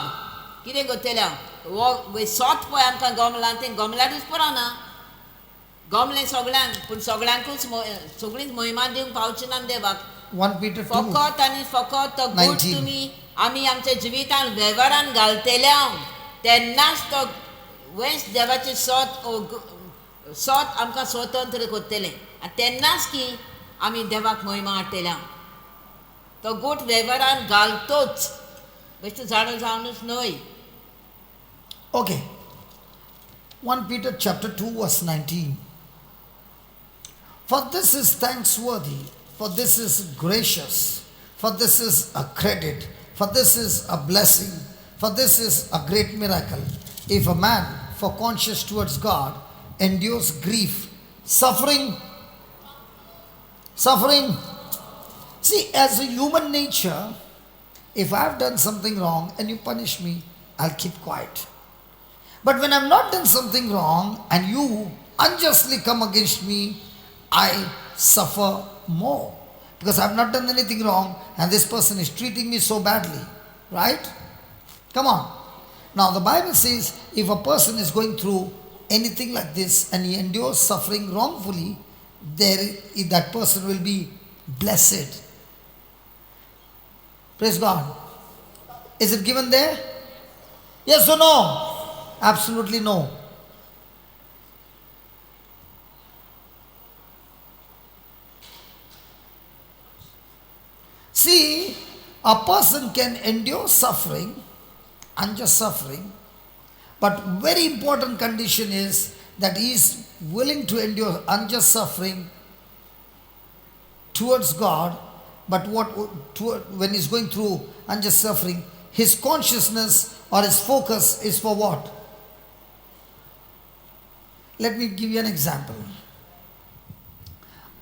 कितें करतलें? हो सोत पळय आमकां गमलां, तें गमल्यारूच पुराना. गमलें सगळ्यांक, पूण सगळ्यांकूच सगळींच महिमा दिवंक पावची ना देवाक. 1 Peter 2. फकत आनी फकत तो गूट 19. तुमी आमी आमच्या जिवितान वेव्हारान घालतल्या तेन्नाच तो वंश देवाचे सोत आमकां स्वतंत्र करतले आनी तेन्नाच की आमी देवाक महिमा हाडटल्या तो गूट वेव्हारान घालतोच बेश्टो जाणून जावनूच न्हय. Okay. 1 Peter chapter 2 verse 19. For this is thanksworthy, for this is gracious, for this is a credit, for this is a blessing, for this is a great miracle. If a man, for conscience towards God, endures grief, suffering. See, as a human nature, if I've done something wrong and you punish me, I'll keep quiet. But when I've not done something wrong and you unjustly come against me, I suffer more. Because I've not done anything wrong and this person is treating me so badly. Right? Come on. Now the Bible says if a person is going through anything like this and he endures suffering wrongfully, that person will be blessed. Praise God. Is it given there? Yes or no? Absolutely no. See, a person can endure suffering, unjust suffering, but very important condition is that he is willing to endure unjust suffering towards God, but when he is going through unjust suffering, his consciousness or his focus is for what? Let me give you an example.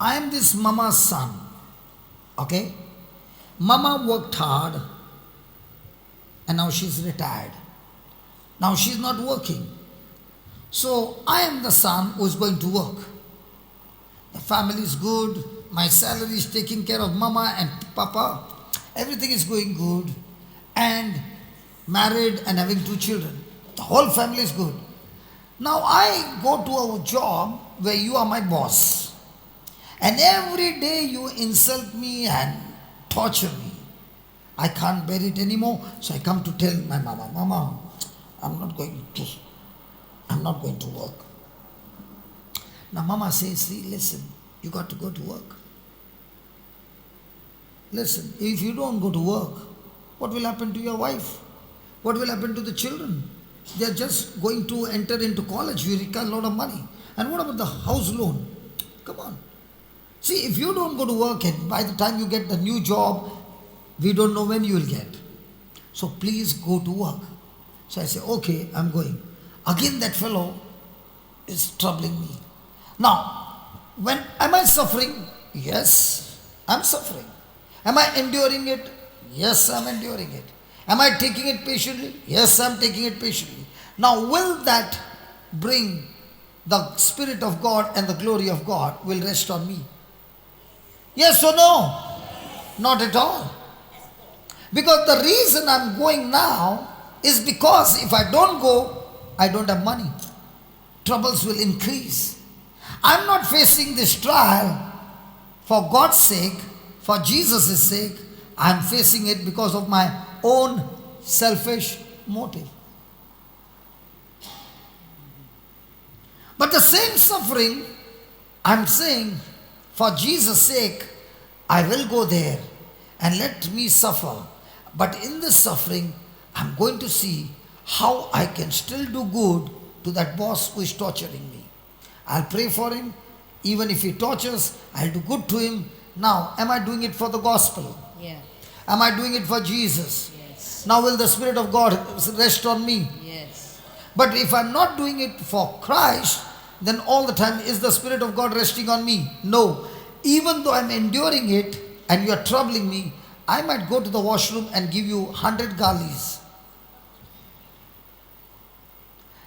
I am this mama's son. Okay? Mama worked hard and now she's retired. Now she's not working. So I am the son who is going to work. The family is good. My salary is taking care of mama and papa. Everything is going good. And married and having 2 children. The whole family is good. Now I go to a job where you are my boss. And every day you insult me and torture me. I can't bear it anymore. So I come to tell my mama, Mama, I'm not going to work. Now mama says, see, listen, you got to go to work. Listen, if you don't go to work, what will happen to your wife? What will happen to the children? They are just going to enter into college. You require a lot of money. And what about the house loan? Come on. See, if you don't go to work and by the time you get the new job, we don't know when you will get. So please go to work. So I say, okay, I'm going. Again that fellow is troubling me. Now, am I suffering? Yes, I'm suffering. Am I enduring it? Yes, I'm enduring it. Am I taking it patiently? Yes, I'm taking it patiently. Now, will that bring the Spirit of God and the glory of God will rest on me? Yes or no? Not at all. Because the reason I'm going now is because if I don't go, I don't have money. Troubles will increase. I'm not facing this trial for God's sake, for Jesus' sake. I'm facing it because of my own selfish motive. But the same suffering, I'm saying, for Jesus' sake, I will go there and let me suffer. But in this suffering, I'm going to see how I can still do good to that boss who is torturing me. I'll pray for him. Even if he tortures, I'll do good to him. Now, am I doing it for the gospel? Yeah. Am I doing it for Jesus? Yes. Now will the Spirit of God rest on me? Yes. But if I'm not doing it for Christ, then all the time is the Spirit of God resting on me? No. Even though I'm enduring it and you are troubling me, I might go to the washroom and give you 100 galis.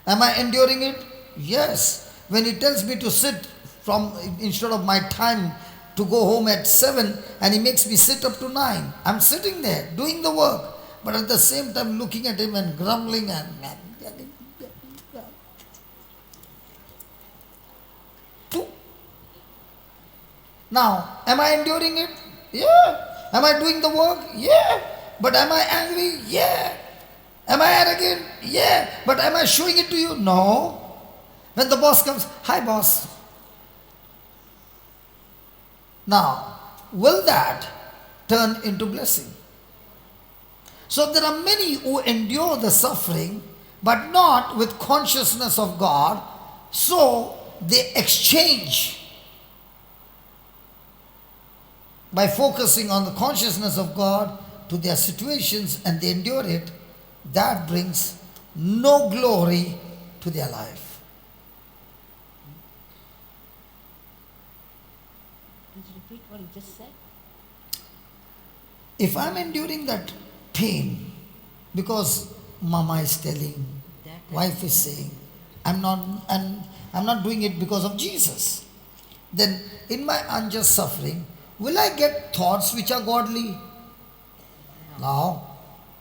Am I enduring it? Yes. When he tells me to sit instead of my time to go home at 7 and he makes me sit up to 9. I'm sitting there doing the work, but at the same time looking at him and grumbling and now, am I enduring it? Yeah. Am I doing the work? Yeah. But am I angry? Yeah. Am I arrogant? Yeah. But am I showing it to you? No. When the boss comes, hi boss. Now, will that turn into blessing? So there are many who endure the suffering, but not with consciousness of God. So they exchange by focusing on the consciousness of God to their situations, and they endure it. That brings no glory to their life. Please repeat what you just said. If I'm enduring that pain because mama is telling, wife is saying, I'm not doing it because of Jesus, then in my unjust suffering, will I get thoughts which are godly? Now,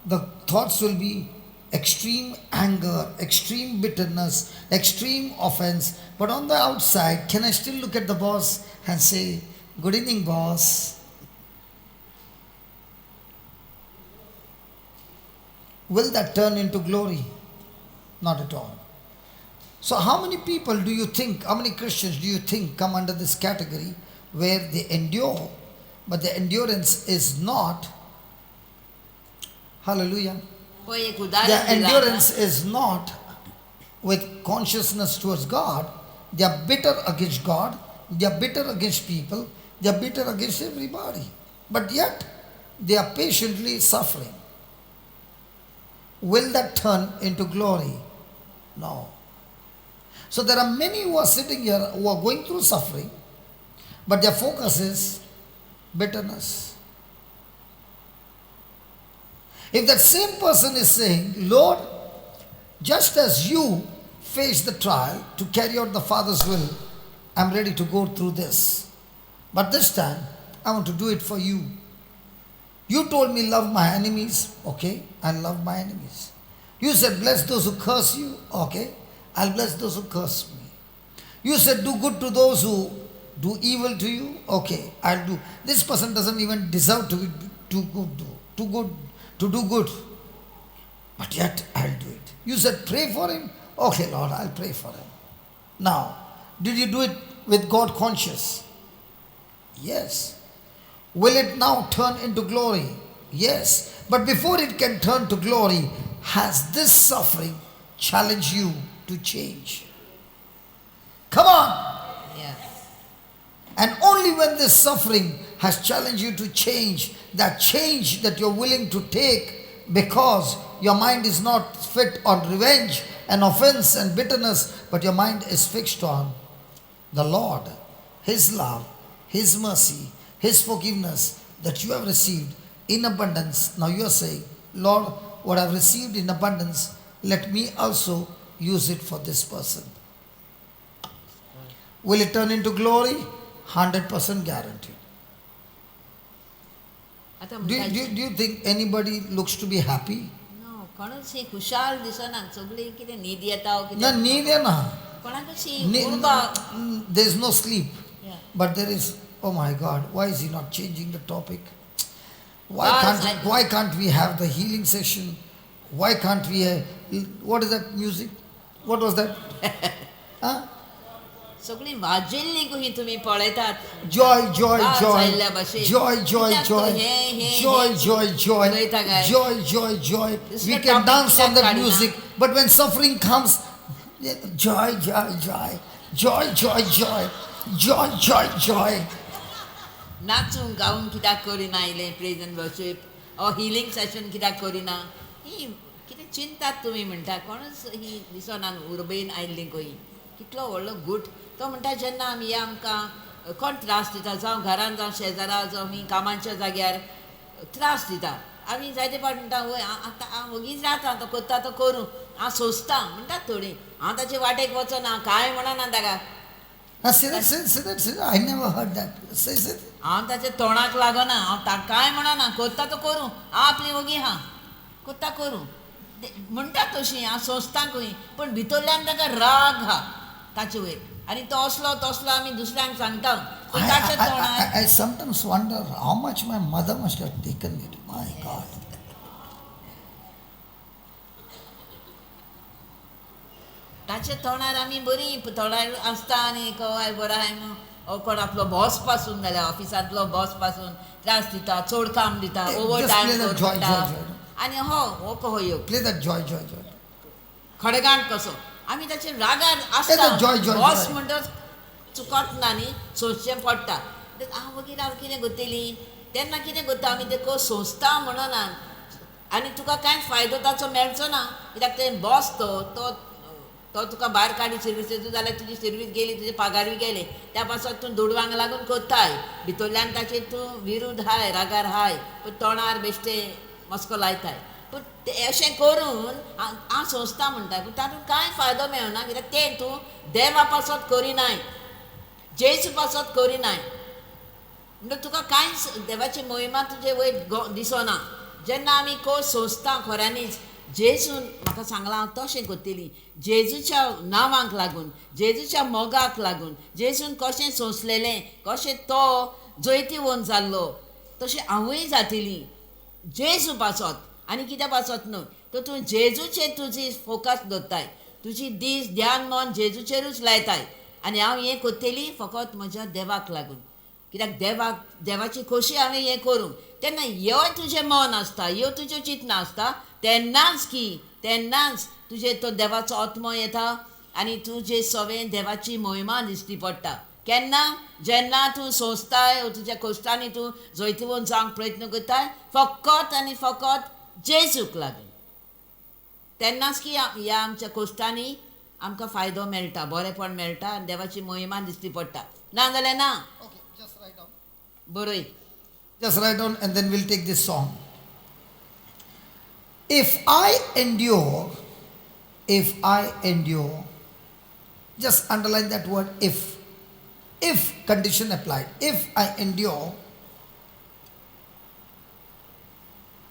the thoughts will be extreme anger, extreme bitterness, extreme offense. But on the outside, can I still look at the boss and say, good evening, boss? Will that turn into glory? Not at all. So how many people do you think, how many Christians do you think come under this category where they endure, but the endurance is not, hallelujah, कोई एक their उदाहरण endurance is not with consciousness towards God. They are bitter against God, they are bitter against people, they are bitter against everybody. But yet, they are patiently suffering. Will that turn into glory? No. So there are many who are sitting here who are going through suffering, but their focus is bitterness. If that same person is saying, Lord, just as you face the trial to carry out the Father's will, I'm ready to go through this. But this time, I want to do it for you. You told me love my enemies. Okay, I'll love my enemies. You said bless those who curse you. Okay, I'll bless those who curse me. You said do good to those who do evil to you. Okay, I'll do. This person doesn't even deserve to be too good to do good. But yet I'll do it. You said pray for him. Okay, Lord, I'll pray for him. Now, did you do it with God conscious? Yes. Will it now turn into glory? Yes. But before it can turn to glory, has this suffering challenged you to change? Come on. Yeah. And only when this suffering has challenged you to change, that change that you're willing to take because your mind is not fit on revenge and offense and bitterness, but your mind is fixed on the Lord, His love, His mercy, His forgiveness that you have received in abundance. Now you are saying, Lord, what I've received in abundance, let me also use it for this person. Will it turn into glory? 100% guaranteed. Do you think anybody looks to be happy? No, कोणाची खुशाल दिसना सगळी कितें न्हीद येता No, need na. कोणाची उर्बा There is no sleep. Yeah. But there is, oh my God, why is he not changing the topic? Yes, Why can't we have the healing session? Why can't we what is that music? What was that? Huh? सगळी वाजिल्ली कशी तुम्ही पळयतात Joy, joy, Ah, joy. जायल्या भाशेन. Joy, joy, कित्याक joy. तो हे, Joy, हे. joy, joy. उलयता काय? Joy, joy, joy. This is We the can topic dance on कित्याक that काडिना? music. But when suffering comes, joy, joy, joy. Joy, joy, joy. Joy, joy, joy. नाचून गाऊन कित्याक करिना इलें प्रेज एंड वर्शीप ओ healing session कित्याक करिना ही कितें चिंतात तुमी म्हणटा कोणच ही दिसना उर्बेन आयिल्ली खंय कितलो व्हडलो गूट तो म्हणटा जेन्ना आमी आमकां कोण त्रास दिता जावं घरान जावं शेजारा जावं आमी कामाच्या जाग्यार त्रास दिता आमी जायते फावट म्हणटा वय आतां हांव वगीच रावता तो कोत्ता तो करूं हांव सोंसतां म्हणटात थोडीं हांव ताचे वाटेक वचना कांय म्हणना ताका Say that. I never heard that. Say it. हांव ताच्या तोंडाक लागना हांव ताका कांय म्हणना कोत्ता तो करूं हांव आपली वगी हा कोत्ता करूं म्हणटा तशीं हांव सोंसतां खंय पूण भितरल्यान ताका राग हा ताचे वयर आनी तो असलो तसलो आमी दुसऱ्यांक सांगता ताचे तोंडार I sometimes wonder how much my mother must have taken it. My God. ताचे तोंडार आमी बरी तोंडार आसता आनी कवाय बरो आहाय म्हणून कोण आपलो बॉस पासून जाल्यार ऑफिसांतलो बॉस पासून त्रास दिता चड काम दिता over Just play time that joy, करता joy, joy. आनी हो कहो यो Play that joy, joy, joy. खडगांठ कसो आमी ताचे रागार It's a joy, आसता joy, बॉस joy. म्हणटा चुकत ना न्ही सोंसचें पडटा हांव वगीर हांव कितें करतली तेन्ना कितें करता आमी ते सोंसता म्हणनात आनी तुका कांय फायदो ताचो मेळचो ना कित्याक ते बॉस तो तुका भायर काडी सर्विसीचो जाल्यार तुजी सर्वीस गेली तुजे पगारूय गेले त्या पासून तूं दुडवांग लागून कोत्ताय भितरल्यान ताचेर तूं विरुद्ध हाय रागार हाय पूण तोंडार बेश्टे मस्को लायताय पूण अशें करून हांव सोंसता म्हणटा पूण तातूंत कांय फायदो मेळना कित्याक तें तूं देवा पासत करिनाय जेजू पासत करिनाय म्हणजे तुका कांय देवाची महिमा तुजे वयर दिसना जेन्ना आमी सोंसता खऱ्यांनीच जेजून म्हाका सांगलां हांव तशें करतली जेजूच्या नांवांक लागून जेजूच्या मोगाक लागून जेजून कशें सोंसलेलें कशें तो जैती वोन जाल्लो तशें हांवूय जातली जेजू पासत आनी कित्या पासत न्हय तर तूं जेजूचेर तुजी फोकस दवरताय तुजी दीस ध्यान मन जेजूचेरूच लायताय आनी हांव हें करतली फकत म्हज्या देवाक लागून कित्याक देवाची खोशी हांवें हें करूं तेन्ना ह्यो तुजें मन आसता ह्यो तुज्यो चिंतना आसता तेन्नाच तुजे तो देवाचो आत्मो येता आनी तुजे सवें देवाची महिमा दिश्टी पडटा केन्ना जेन्ना तूं सोंसताय तुज्या कश्टांनी तूं जैतवून जावंक प्रयत्न करताय फकत आनी फकत जेजूक लागून तेन्नाच की ह्या आमच्या कश्टांनी आमकां फायदो मेळटा बरेपण मेळटा आनी देवाची महिमा दिश्टी पडटा ना जाल्यार ना बरोय Just write down and then we'll take this song. If I endure, just underline that word if condition applied. If I endure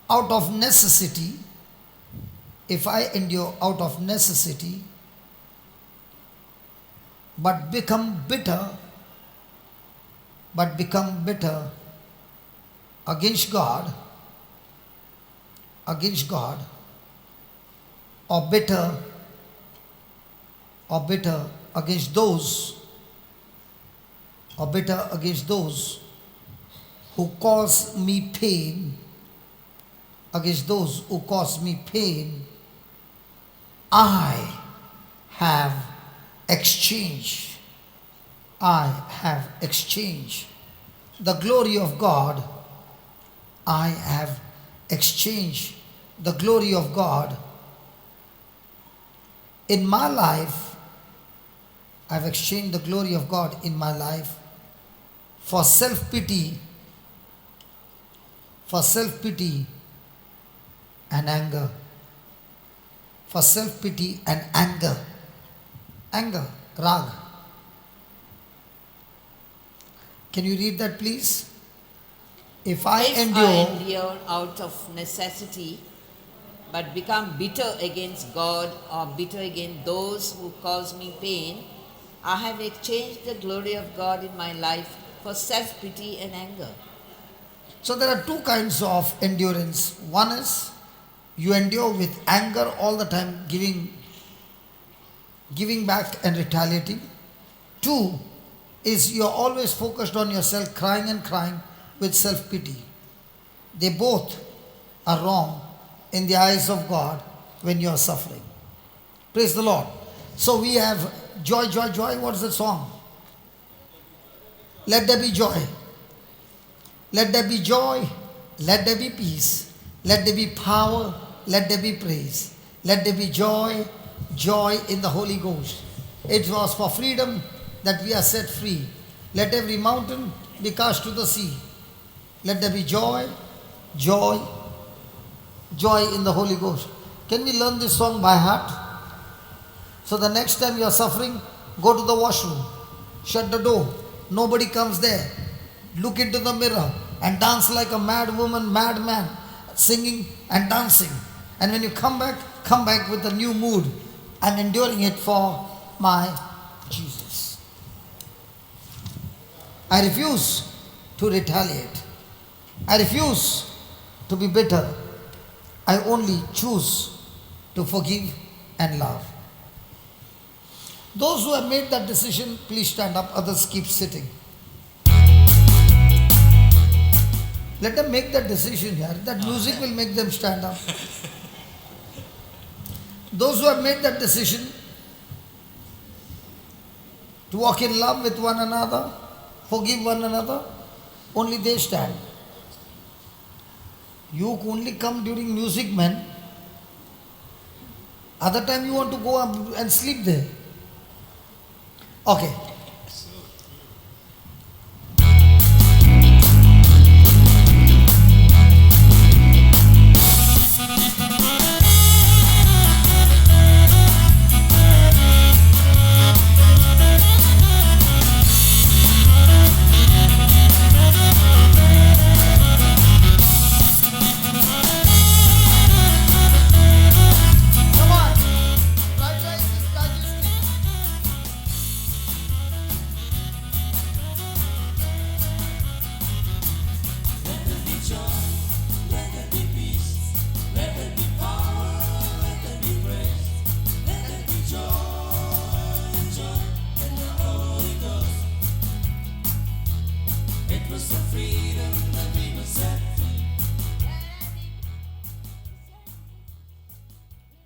out of necessity, if I endure out of necessity, but become bitter against God, or bitter against those who cause me pain, I have exchanged the glory of God. I have exchanged the glory of God in my life. I've exchanged the glory of God in my life for self-pity and anger. For self-pity and anger, rag. Can you read that, please? If I endure out of necessity, but become bitter against God or bitter against those who cause me pain, I have exchanged the glory of God in my life for self-pity and anger. So there are two kinds of endurance. One is you endure with anger all the time, giving back and retaliating. Two is you're always focused on yourself, crying with self-pity. They both are wrong in the eyes of God when you are suffering. Praise the Lord. So we have joy. What's the song? Let there be joy. Let there be joy. Let there be peace. Let there be power. Let there be praise. Let there be joy in the Holy Ghost. It was for freedom that we are set free. Let every mountain be cast to the sea. Let there be joy in the Holy Ghost. Can we learn this song by heart? So the next time you are suffering, go to the washroom, shut the door, nobody comes there. Look into the mirror and dance like a mad woman, mad man, singing and dancing. And when you come back with a new mood. I'm enduring it for my Jesus. I refuse to retaliate. I refuse to be bitter. I only choose to forgive and love. Those who have made that decision, please stand up. Others keep sitting. Let them make that decision here. That music will make them stand up. Those who have made that decision to walk in love with one another, forgive one another, only they stand. You only come during music, man. Other time you want to go up and sleep there. Okay. Come on. Right, this digestive.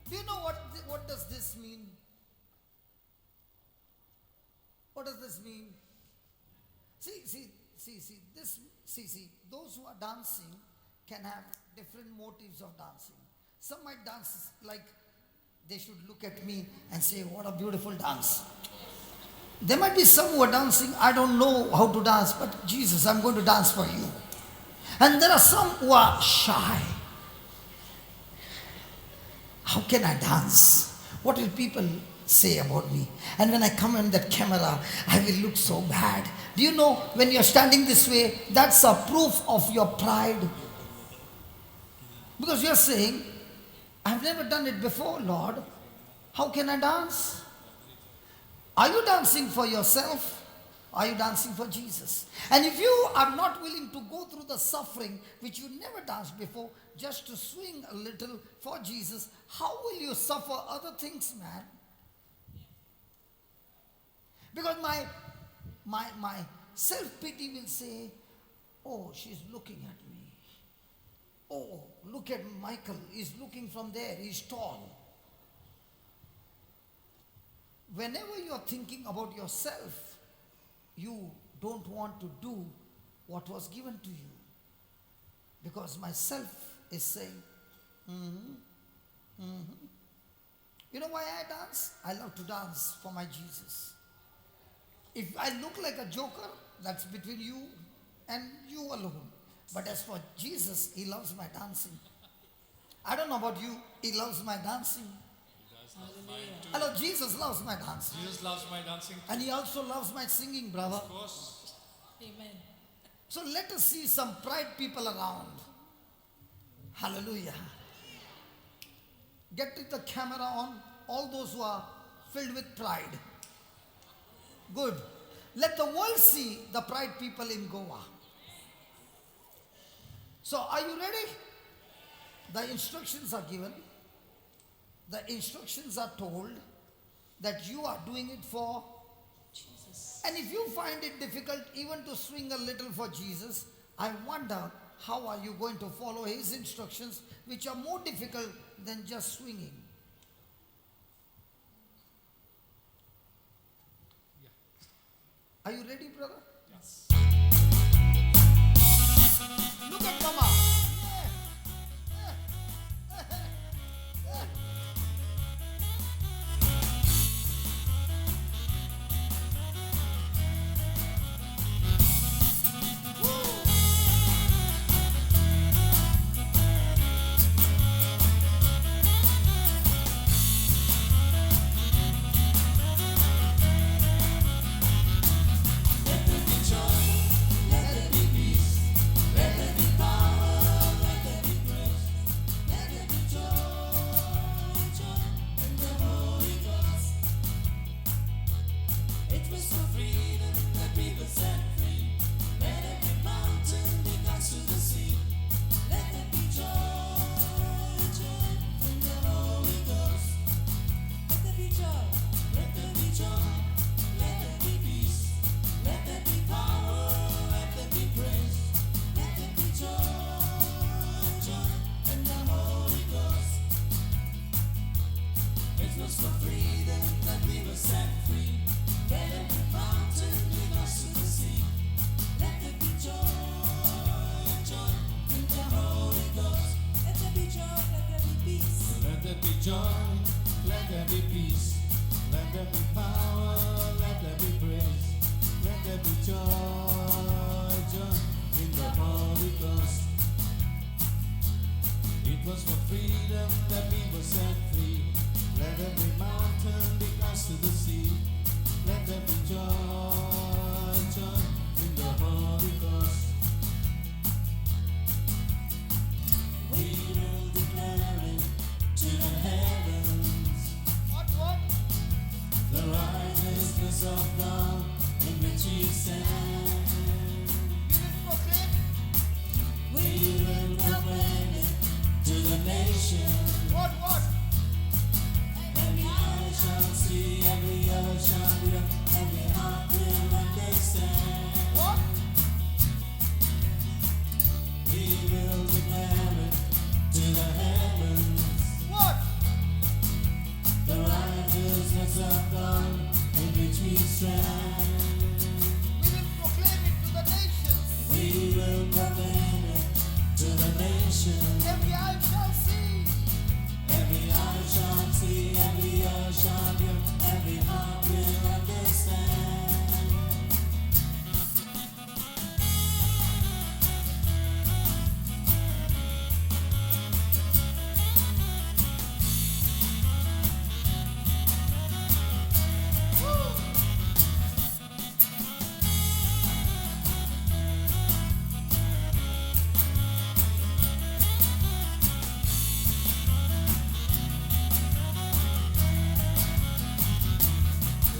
Do you know what does this mean? What does this mean? See, those who are dancing can have different motives of dancing. Some might dance like they should look at me and say, what a beautiful dance. There might be some who are dancing, I don't know how to dance, but Jesus, I'm going to dance for you. And there are some who are shy. How can I dance? What will people say about me? And when I come on that camera, I will look so bad. Do you know, when you're standing this way, that's a proof of your pride. Because you're saying, I've never done it before, Lord. How can I dance? Are you dancing for yourself? Are you dancing for Jesus? And if you are not willing to go through the suffering which you never danced before, just to swing a little for Jesus, how will you suffer other things, man? Because my self-pity will say, oh, she's looking at me. Oh, look at Michael. He's looking from there. He's tall. Whenever you're thinking about yourself, you don't want to do what was given to you. Because myself is saying, You know why I dance? I love to dance for my Jesus. If I look like a joker, that's between you and you alone. But as for Jesus, he loves my dancing. I don't know about you, he loves my dancing. Hello, Jesus loves my dancing. Jesus loves my dancing. And he also loves my singing, brother. Of course. Amen. So let us see some pride people around. Hallelujah. Get the camera on all those who are filled with pride. Good. Let the world see the pride people in Goa. So are you ready? The instructions are given. The instructions are told that you are doing it for Jesus. And if you find it difficult even to swing a little for Jesus, I wonder how are you going to follow his instructions, which are more difficult than just swinging. Are you ready, brother? Yes. Look at Mama. joy, let there be peace, let there be power, let there be praise, let there be joy, joy in the Holy Ghost. It was for freedom that we were set free. Let every mountain be cast to the sea. Let there be joy, joy in the Holy Ghost. We will declare it to the heavens. What? The righteousness of God in which we stand. We will proclaim it. We will proclaim it to the nations. What? Every eye shall see, every ear shall hear, every heart will understand. What? We will declare it to the heavens. What? The righteousness of God in which we stand. We will proclaim it to the nations. We will proclaim it to the nations. Every eye shall see. Every eye shall see, every ear shall hear, every heart will understand.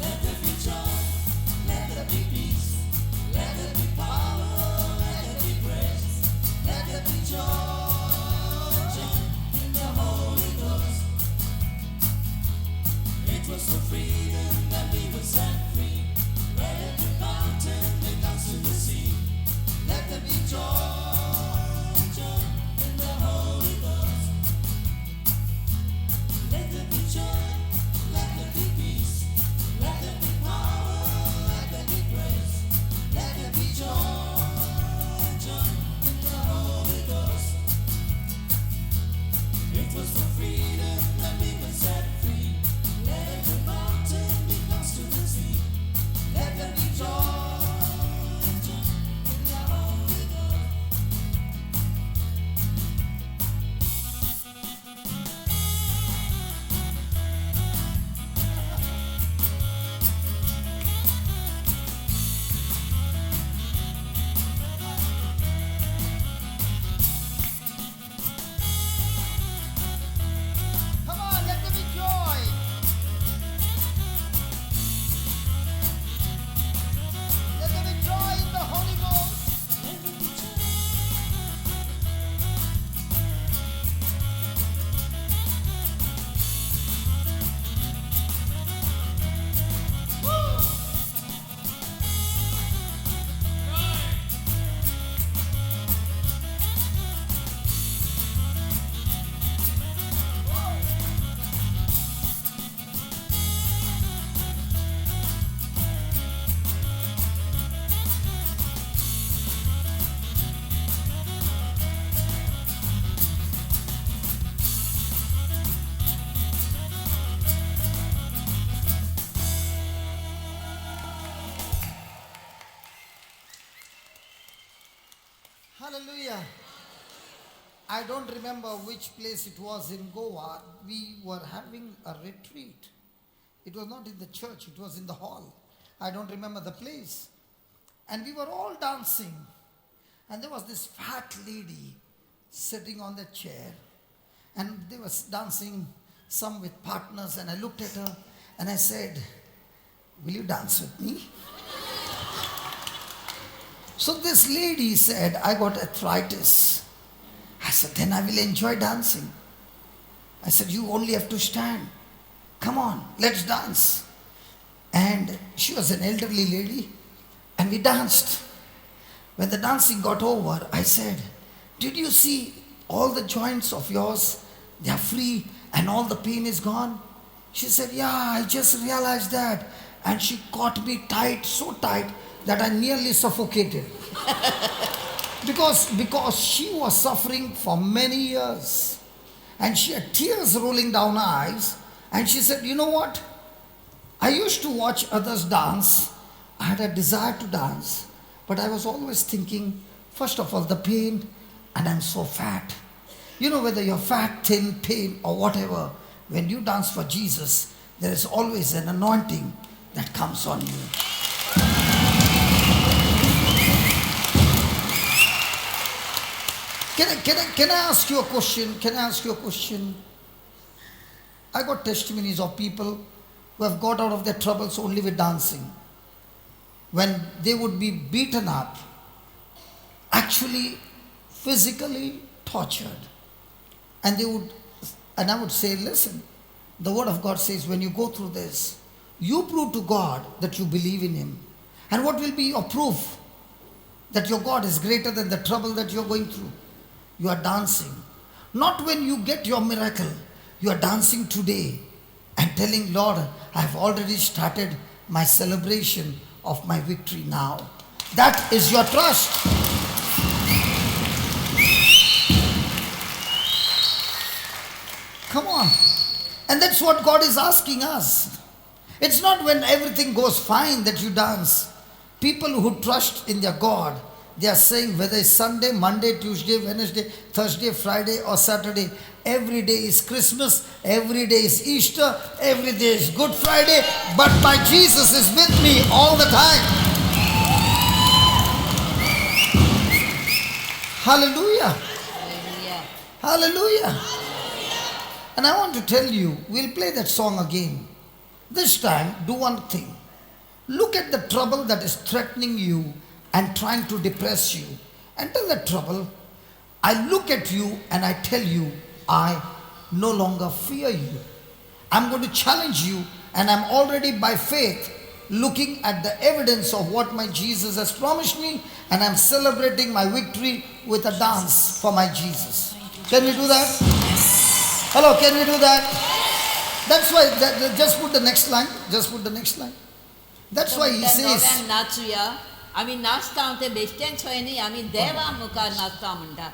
Let there be joy, let there be peace, let there be power, let there be praise, let there be joy, joy in the Holy Ghost. It was for freedom that we were set free. Let every mountain be cast to the sea. Let there be joy, joy in the Holy Ghost. Let there be joy, let there be peace, let there be power, let there be grace, let there be joy, joy in the Holy Ghost. It was for freedom that we were set free. Let every mountain be cast to the sea. Let there be joy, joy in the Holy Ghost. Come on, let there be joy. Let there be joy in the Holy Ghost. Let there be joy. Hallelujah. I don't remember which place it was in Goa. We were having a retreat. It was not in the church, it was in the hall. I don't remember the place. And we were all dancing. And there was this fat lady sitting on the chair. And they was dancing, some with partners. And I looked at her and I said, "Will you dance with me?" So this lady said, "I got arthritis." I said, "Then I will enjoy dancing." I said, "You only have to stand. Come on, let's dance." And she was an elderly lady, and we danced. When the dancing got over, I said, "Did you see all the joints of yours? They are free and all the pain is gone?" She said, "Yeah, I just realized that." And she caught me tight, so tight that I nearly suffocated. because she was suffering for many years. and she had tears rolling down her eyes. And she said, you know what? I used to watch others dance. I had a desire to dance. But I was always thinking, first of all, the pain, and I'm so fat. You know, whether you're fat, thin, pain, or whatever, when you dance for Jesus, there is always an anointing that comes on you. Can I ask you a question? Can I ask you a question? I got testimonies of people who have got out of their troubles only with dancing. When they would be beaten up, actually physically tortured. And I would say, listen, the word of God says when you go through this, you prove to God that you believe in Him. And what will be your proof that your God is greater than the trouble that you're going through? You are dancing. Not when you get your miracle. You are dancing today and telling, Lord, I have already started my celebration of my victory now. That is your trust. Come on. And that's what God is asking us. It's not when everything goes fine that you dance. People who trust in their God, they are saying whether it's Sunday, Monday, Tuesday, Wednesday, Thursday, Friday or Saturday, every day is Christmas, every day is Easter, every day is Good Friday, but my Jesus is with me all the time. Hallelujah. Hallelujah. Hallelujah. And I want to tell you, we'll play that song again. This time, do one thing. Look at the trouble that is threatening you and trying to depress you. And tell that trouble, I look at you and I tell you, I no longer fear you. I'm going to challenge you, and I'm already by faith looking at the evidence of what my Jesus has promised me, and I'm celebrating my victory with a dance for my Jesus. Can we do that? Hello, can we do that? That's why, just put the next line. Just put the next line. That's why he says, नाचूया आम्ही नाचता ते बेश्टेच होय न्ही आम्ही देवा मुखार नाचता म्हणटा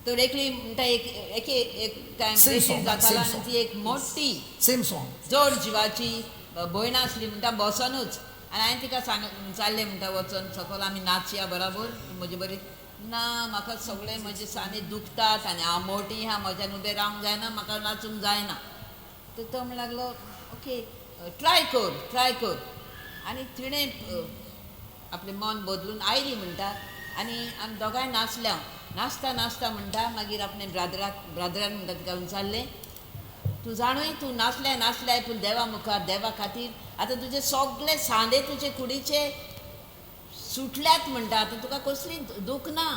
तो रेखली म्हणटा एक टाइम बेश्टी जाताला आनी ती एक मोठी same song. जोड जिवाची भयण आसली म्हणटा बसोनूच आनी हांवें तिका चाललें म्हणटा वचोन सकयल आमी नाचया बरोबर म्हजे बरी ना म्हाका सगळे म्हजे साने दुखतात आनी हांव मोठी हा म्हज्यान उबें रावंक जायना म्हाका नाचूंक जायना तर तो म्हणूंक लागलो ओके ट्राय कर आनी तिणें आपलें मन बदलून आयली म्हणटा आनी आमी दोगांय नाचता म्हणटा मागीर आपणे ब्रादरान म्हणटा तिका विचारलें तूं जाणूय तूं नाचल्याय पूण देवा मुखार देवा खातीर आतां तुजे सगळे सांदे तुजे कुडीचे सुटल्यात म्हणटा आतां तुका कसली दूख ना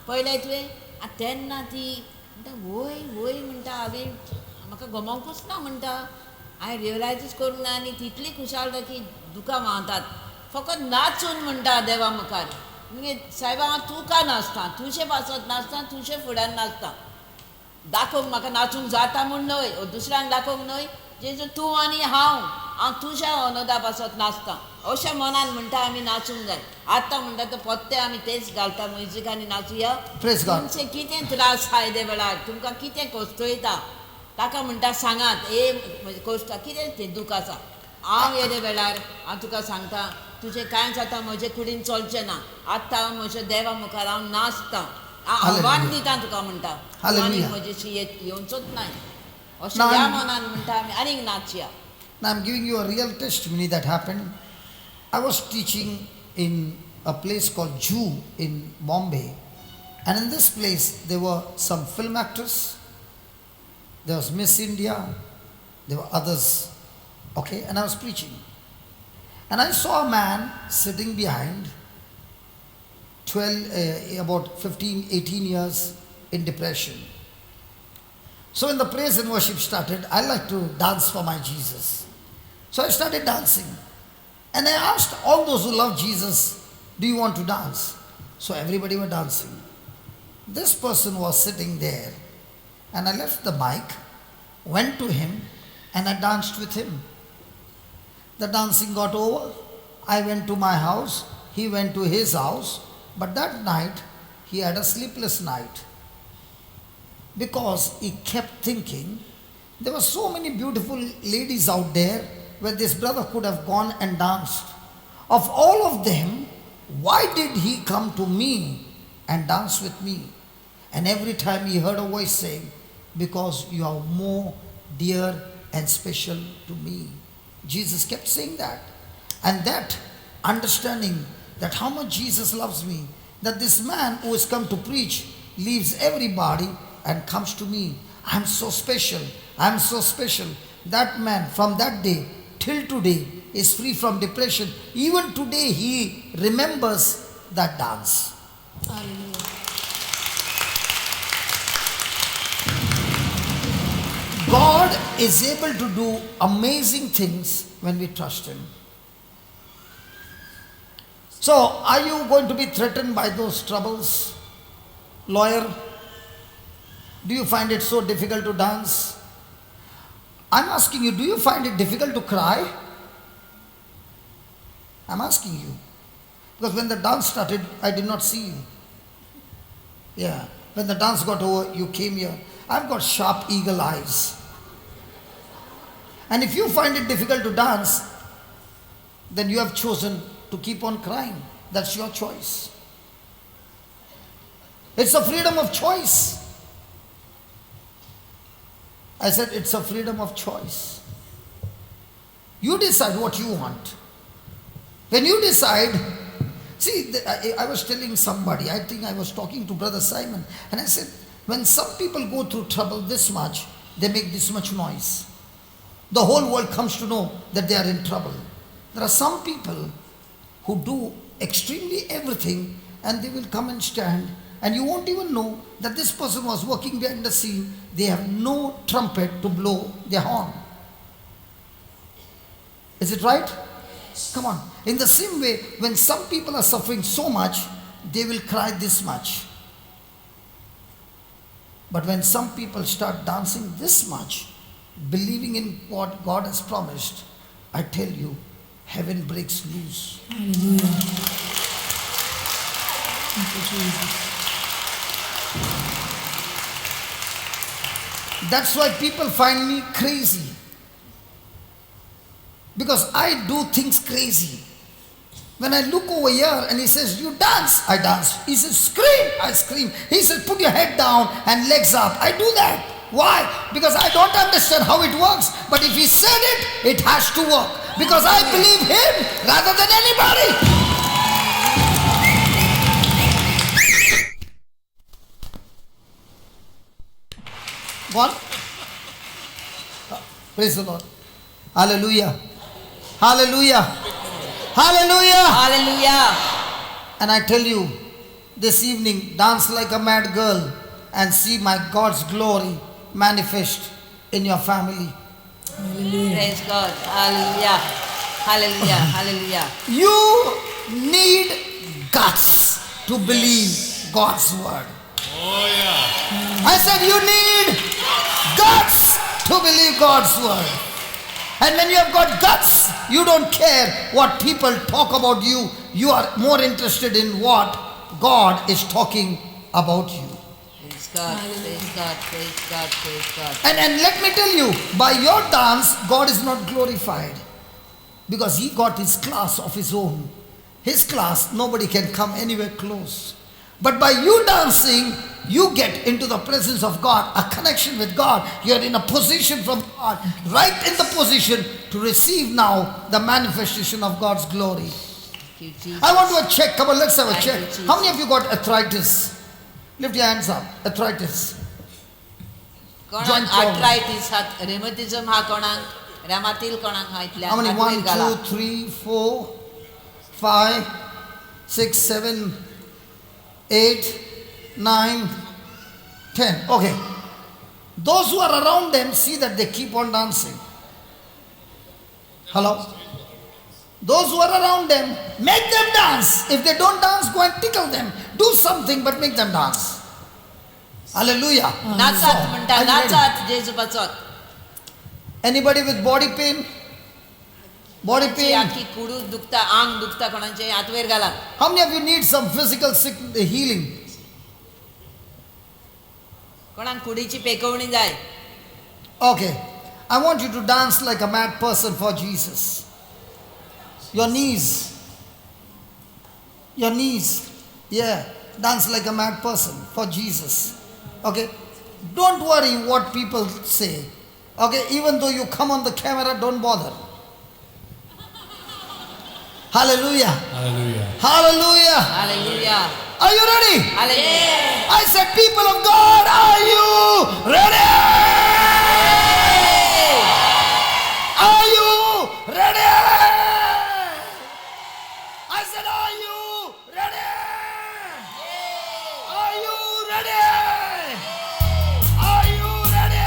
पळयलें तुवें आनी तेन्ना ती म्हणटा वय म्हणटा हांवें म्हाका गमोवंकूच ना म्हणटा हांवें रियलायजूच करूंक ना आनी तितली खुशाल की दुकां व्हांवतात फकत नाचून म्हणटा देवा मुखार म्हणजे सायबा हांव तुका नाचता तुजे पासत नाचता तुजे फुड्यान नाचता दाखोवंक म्हाका नाचूंक जाता म्हूण न्हय दुसऱ्यांक दाखोवंक न्हय जेजू तूं आनी हांव तुज्या अनोदा पासत नाचता अशें मनान म्हणटा आमी नाचूंक जाय आतां म्हणटा तो पत्ते आमी तेच घालता म्युजीक आनी नाचुया तुमचे कितें त्रास आहाय दे वेळार तुमकां कितें कोसतयता ताका म्हणटा सांगात म्हणजे कोसता कितें तें दूख आसा हांव येदे वेळार हांव तुका सांगता तुजें कांयच आतां म्हजे कुडीन चलचें ना आतां हांव म्हज्या देवा मुखार हांव नाचतां हांव आव्हान दितां तुका म्हणटा आनी म्हजेशी येवचोच नाय अशें ह्या मनान म्हणटा आमी आनीक नाचया. Now I'm giving you a real testimony that happened. I was teaching in a place called Jew in Bombay, and in this place there were some film actors. There was Miss India, there were others, okay, and I was preaching. And I saw a man sitting behind, about 15, 18 years in depression. So when the praise and worship started, I like to dance for my Jesus. So I started dancing. And I asked all those who love Jesus, do you want to dance? So everybody were dancing. This person was sitting there. And I left the mic, went to him, and I danced with him. The dancing got over. I went to my house. He went to his house. But that night, he had a sleepless night. because he kept thinking there were so many beautiful ladies out there where this brother could have gone and danced. Of all of them, why did he come to me and dance with me? And every time he heard a voice saying, because you are more dear and special to me. Jesus kept saying that. And that understanding that how much Jesus loves me, that this man who has come to preach leaves everybody and comes to me. I'm so special. I'm so special. That man from that day till today is free from depression. Even today he remembers that dance. Hallelujah. God is able to do amazing things when we trust Him. So, are you going to be threatened by those troubles? Lawyer, do you find it so difficult to dance? I'm asking you, do you find it difficult to cry? I'm asking you. Because when the dance started, I did not see you. Yeah. When the dance got over, you came here. I've got sharp eagle eyes. And if you find it difficult to dance, then you have chosen to keep on crying. That's your choice. It's a freedom of choice. I said it's a freedom of choice. You decide what you want. When you decide, see, I was telling somebody, I think I was talking to Brother Simon, and I said, when some people go through trouble this much, they make this much noise. The whole world comes to know that they are in trouble. There are some people who do extremely everything and they will come and stand and you won't even know that this person was working behind the scene. They have no trumpet to blow their horn. Is it right? Come on. In the same way, when some people are suffering so much, they will cry this much. But when some people start dancing this much, believing in what God has promised, I tell you, heaven breaks loose. Hallelujah. Thank you, Jesus. That's why people find me crazy. Because I do things crazy. When I look over here and he says, you dance, I dance. He says, scream, I scream. He says, put your head down and legs up. I do that. Why? Because I don't understand how it works. But if he said it, it has to work. Because I believe him rather than anybody. What? Praise the Lord. Hallelujah. Hallelujah. Hallelujah. Hallelujah. And I tell you, this evening, dance like a mad girl and see my God's glory manifest in your family. Praise God. Hallelujah. Hallelujah. Hallelujah. You need guts to believe God's word. Oh yeah. I said you need guts to believe God's word. And when you have got guts, you don't care what people talk about you. You are more interested in what God is talking about you. Praise God. Praise God. Praise God. Praise God. And let me tell you, by your dance, God is not glorified. Because he got his class of his own. His class, nobody can come anywhere close. But by you dancing, you get into the presence of God, a connection with God. You're in a position from God, right in the position to receive now the manifestation of God's glory. Thank you, Jesus. I want to check. Come on, let's have a Thank check. you, Jesus. How many of you got arthritis? Lift your hands up. Arthritis. कोणाक Joint problem. arthritis हा rheumatism हा कोणाक rheumatil कोणाक हा इतल्या How many? हातवयर 1, घाला. 2, 3, 4, 5, 6, 7, 8, 9, 10. Okay. Those who are around them see that they keep on dancing. Hello? Those who are around them, make them dance. If they don't dance, go and tickle them. Do something, but make them dance. Hallelujah. नाचात म्हणटा Are you ready? नाचात जेजुबाचो. Anybody with body pain? Body ची pain? आखी कुडू दुखता आंग दुखता कोणाचे हातवयर घाला. How many of you need some physical healing? कोणाक कुडीची पेकवणी जाय. Okay. I want you to dance like a mad person for Jesus. Your knees. Your knees. Yeah. Dance like a mad person for Jesus. Okay. Don't worry what people say. Okay. Even though you come on the camera, don't bother. Hallelujah. Hallelujah. Hallelujah. Hallelujah. Are you ready? Hallelujah. I said, people of God, are you ready? Are you ready? I said, are you ready? Are you ready? Are you ready?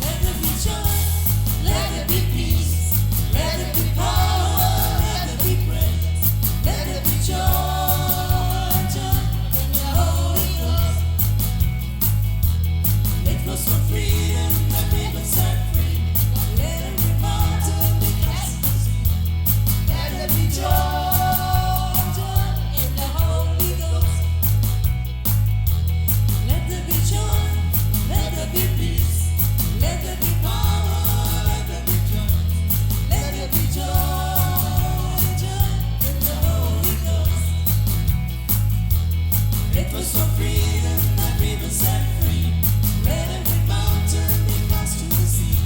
Let there be joy, let there be peace, let there be power, let there be praise, let there be joy, joy in the Holy Ghost. It flows for freedom, the people set free. Let every mountain be cast to sea. Let there be joy, joy in the Holy Ghost. Let there be joy, let there be peace, let there be power, let there be joy, let there be joy, joy in the Holy Ghost. It was for freedom that we were set free. Let every mountain be cast to the sea.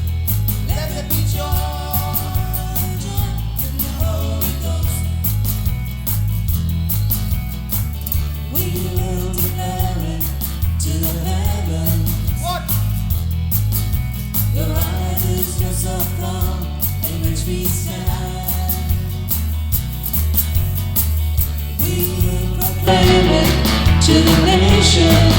Let there be joy, joy in the Holy Ghost. We will declare it to the heavens. What? The righteousness of God in which we stand. We will proclaim it to the nations.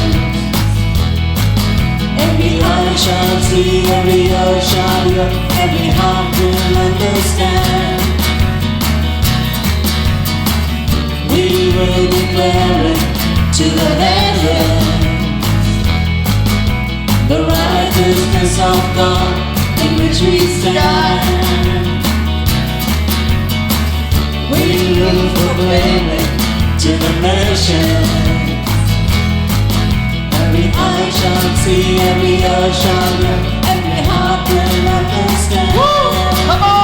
Every eye shall see, every ear shall hear, every heart will understand. We will declare it to the heavens. The righteousness of God in which we stand. We will proclaim it to the nations. Every eye shall see, every ear shall hear, every heart will understand. Come on!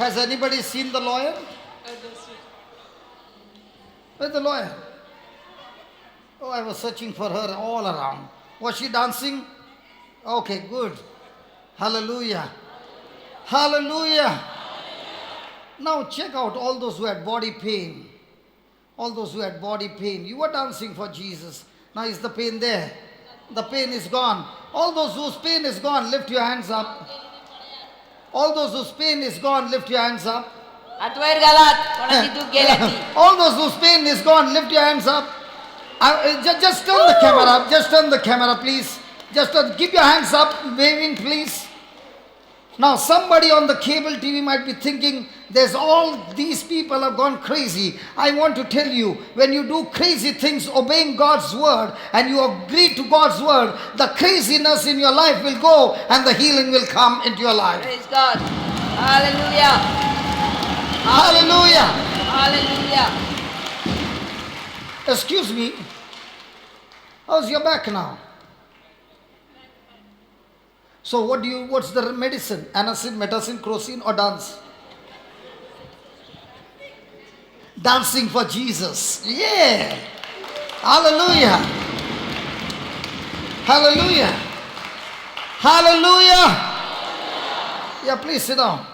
Has anybody seen the lawyer? Where's the lawyer? Oh, I was searching for her all around. Was she dancing? Okay, good. Hallelujah. Hallelujah. Now check out all those who had body pain. All those who had body pain. You were dancing for Jesus. Now is the pain there? The pain is gone. All those whose pain is gone, lift your hands up. All those whose pain is gone, lift your hands up. हात वयर घालात कोणाची दूख गेल्या ती All those whose pain is gone, lift your hands up. Just turn the camera up. Just turn the camera, please. Just keep your hands up, waving, please. Now, somebody on the cable TV might be thinking, there's all these people have gone crazy. I want to tell you, when you do crazy things, obeying God's word, and you agree to God's word, the craziness in your life will go, and the healing will come into your life. praise God hallelujah Hallelujah. hallelujah Excuse me. How's your back now? So what's the medicine? Anacin, metacin, crocin or dance? Dancing for Jesus. Yeah. Hallelujah. Hallelujah. Hallelujah. Yeah, please sit down.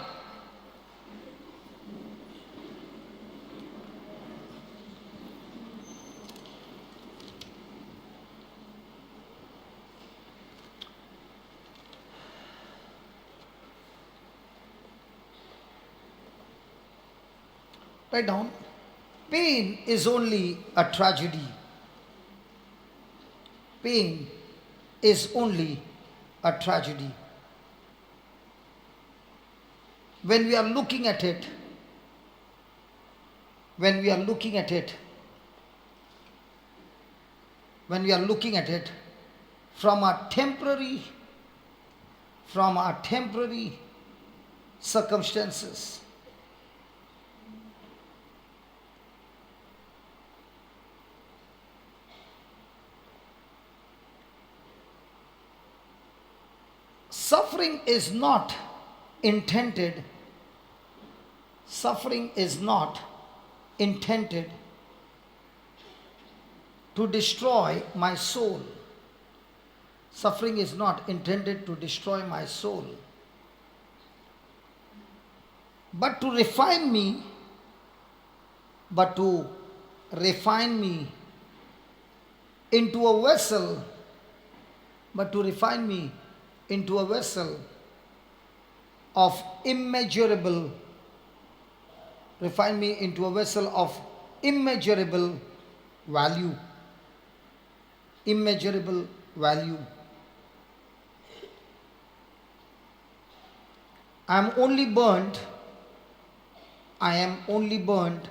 Write down. Pain is only a tragedy. Pain is only a tragedy. When we are looking at it, when we are looking at it from our temporary circumstances, suffering is not intended to destroy my soul. Suffering is not intended to destroy my soul, but to refine me into a vessel of immeasurable value. I am only burnt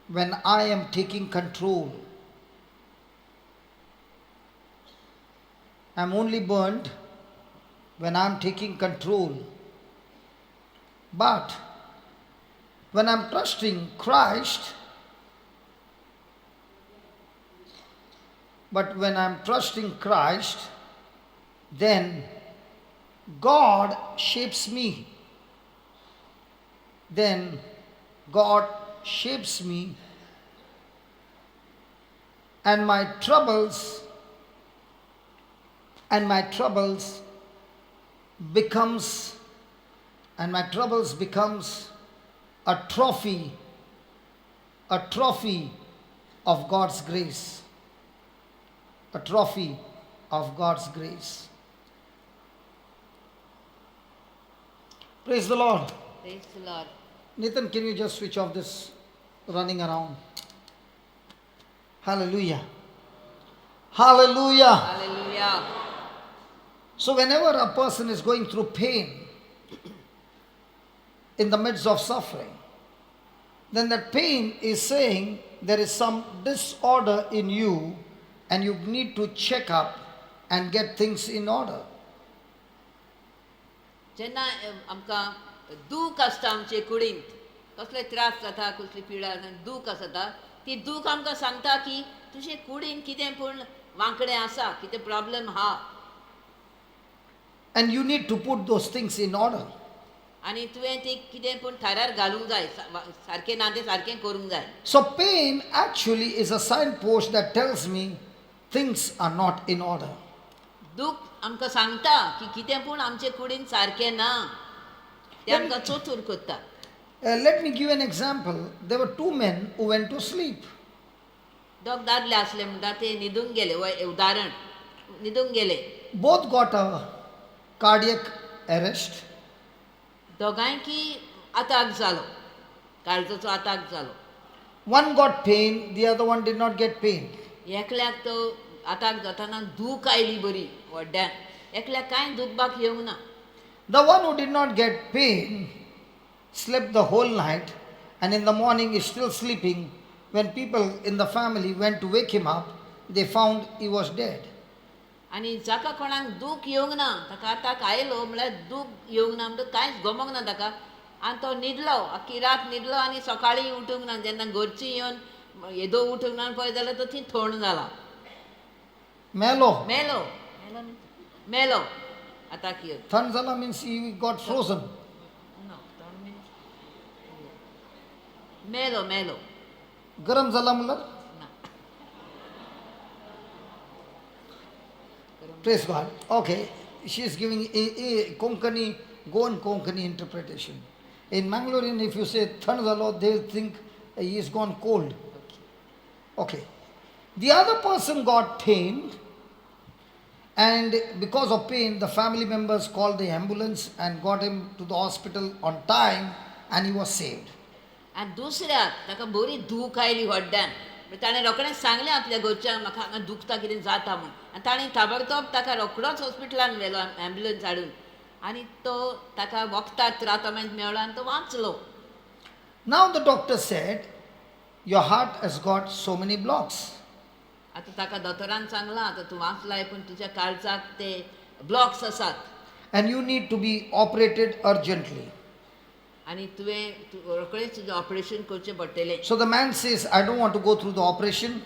when I am taking control. I am only burnt when I am taking control. But when I am trusting Christ, then God shapes me. And my troubles becomes a trophy of God's grace. A trophy of God's grace. Praise the Lord. praise the Lord Nathan, can you just switch off this running around? Hallelujah. Hallelujah. hallelujah So whenever a person is going through pain in the midst of suffering, then that pain is saying there is some disorder in you and you need to check up and get things in order. जेन्ना आमकां दूख आसता आमचे कुडींत कसले त्रास जाता कसली पिडा दूख आसता ती दूख आमकां सांगता की तुजे कुडींत कितें पूण वांकडें आसा कितें प्रॉब्लेम हा And you need to put those things in order. आनी तुवें ती कितें पूण थाऱ्यार घालूंक जाय सारकें ना तें सारकें करूंक जाय. So pain actually is a signpost that tells me things are not in order. दूख आमकां सांगता की कितें पूण आमचे कुडीन सारकें ना तें आमकां चोचूर कोत्ता. Let me give an example. There were two men who went to sleep. दोग दादले आसले म्हणटा ते न्हिदूंक गेले. उदाहरण न्हिदूंक गेले. Both got a cardiac arrest. दोगांयकी आताक जालो, काळजाचो आताक जालो. One got pain, the other one did not get pain. एकल्याक तो आताक जाताना दूख आयली बरी व्हड्ड्यान, एकल्याक कांय दुखबाक येवंक ना. The one who did not get pain slept the whole night, and in the morning is still sleeping. When people in the family went to wake him up, they found he was dead. आनी जाका कोणाक दूख येवंक ना ताका आताक आयलो म्हळ्यार दूख येवंक ना म्हणटा कांयच गमोंक ना ताका. आनी तो न्हिदलो, आख्खी रात न्हिदलो आनी सकाळीं उठूंक ना. जेन्ना घरचीं येवन येदो उठूंक ना पळय जाल्यार तो थंय थोंड जाला. Melo. मेलो मेलो आताक येवन. Thanzala means he got frozen. मेलो मेलो Garam zala mullar. ना. Praise God. Okay. She is giving a Konkani, Goan Konkani interpretation. In Mangalorean, if you say Thanzalo, they will think he is gone cold. Okay. The other person got pain, and because of pain, the family members called the ambulance and got him to the hospital on time, and he was saved. आनी दुसऱ्याक ताका बरी दूख oily व्हड्ड्यान. ताणें रोखडेंच सांगलें आपल्या घरच्यांक म्हाका हांगा दुखता कितें जाता म्हूण. आनी ताणें ताबडतोब ताका रोखडोच हॉस्पिटलान व्हेलो एम्ब्युलन्स हाडून. आनी तो ताका वखदाक ट्राटमेंट मेळ्ळो आनी तो वाचलो. Now the doctor said, your heart has got so many blocks. आतां ताका दोतोरान सांगलां आतां तूं वाचलाय पूण तुज्या काळजाक ते ब्लॉक्स आसात And you need to be operated urgently. आनी तुवें रोखडेंच तुजें ऑपरेशन करचें पडटलें. So the man says, I don't want to go through the operation.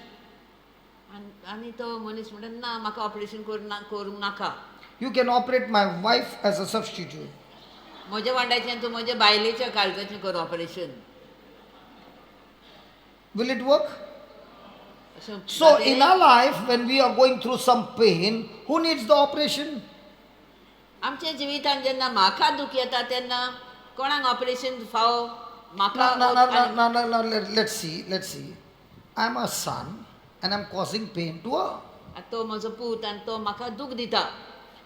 आनी तो मनीस म्हणटा ना म्हाका ऑपरेशन करूंक नाका. You can operate my wife as a substitute. म्हज्या वांगडाच्यान तूं म्हज्या बायलेच्या काळजाचें कर ऑपरेशन. Will it work? अशें So in our life, when we are going through some pain, who needs the operation? आमच्या जिवितान जेन्ना म्हाका दूख येता तेन्ना कोणाक ऑपरेशन फावो म्हाका. No. Let's see. I'm a son and I'm causing pain to her. तो म्हजो पूत आनी तो म्हाका दूख दिता.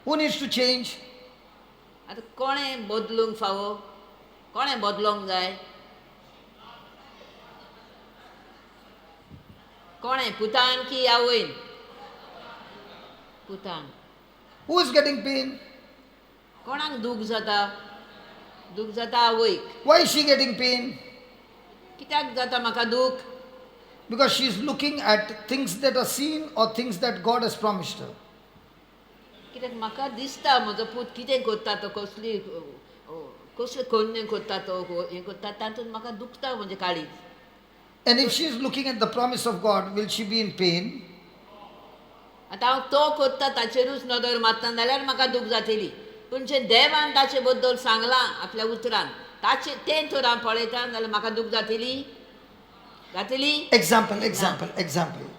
Who needs to change? आतां कोणें बदलूंक फावो, कोणें बदलोंक जाय? कोणें पुतान की आवयन? पुतान. Who is getting pain? कोणाक दूख जाता? दूख जाता आवयक. Why is she getting pain? कित्याक जाता म्हाका दूख? Because she is looking at things that are seen or things that God has promised her. कित्याक म्हाका दिसता म्हजो पूत कितें करता तो, कसले कन्ये करता तो, हें करता तातूंत म्हाका दुखता म्हजें काळीज. And if she is looking at the promise of God, will she be in pain? आतां हांव तो करता ताचेरूच नदर मारता जाल्यार म्हाका दूख जातली. पूण जे देवान ताचे बद्दल सांगलां आपल्या उतरान तें तर हांव पळयता जाल्यार म्हाका दूख जातली. Example.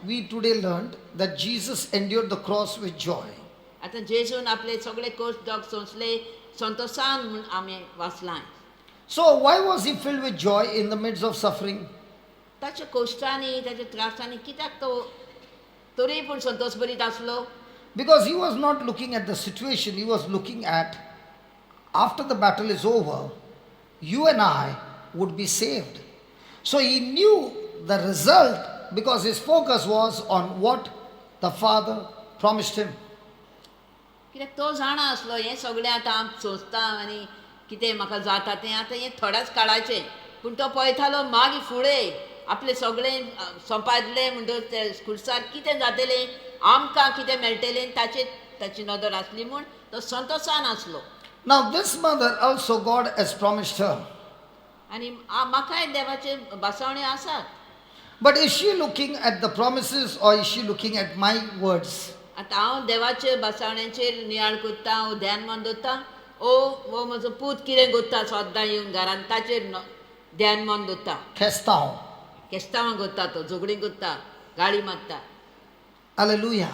We today learned that Jesus endured the cross with joy. आतां जेजून आपले सगळे कश्ट दोग सोंसले संतोशान म्हूण आमी वाचलां. So why was he filled with joy in the midst of suffering? ताच्या कश्टांनी ताच्या त्रासांनी कित्याक तो तरी पूण संतोश भरीत आसलो? Because he was not looking at the situation, he was looking at, after the battle is over, you and I would be saved. So he knew the result because his focus was on what the Father promised him. कित्याक तो जाणा आसलो हें सगळें आतां हांव सोंसता आनी कितें म्हाका जाता तें आतां हें थोड्याच काळाचें. पूण तो पळयतालो मागीर फुडें आपलें सगळें संपादलें म्हणटच ते खुर्सार कितें जातलें, आमकां कितें मेळटलें ताची नदर आसली म्हूण तो संतोशान आसलो. Now this mother also God has promised her. आनी म्हाकाय देवाचे बासावण्यो आसात. But is she looking at the promises or is she looking at my words? आतां हांव देवाचे बासावण्यांचेर नियाळ कोत्ता, हांव ध्यान मान दवरतां वो म्हजो पूत कितें करता सद्दां येवन घरान ताचेर ध्यान मन दवरता Kestao. केस्तांवां करता तो झगडीं करता गाळी मारता Hallelujah.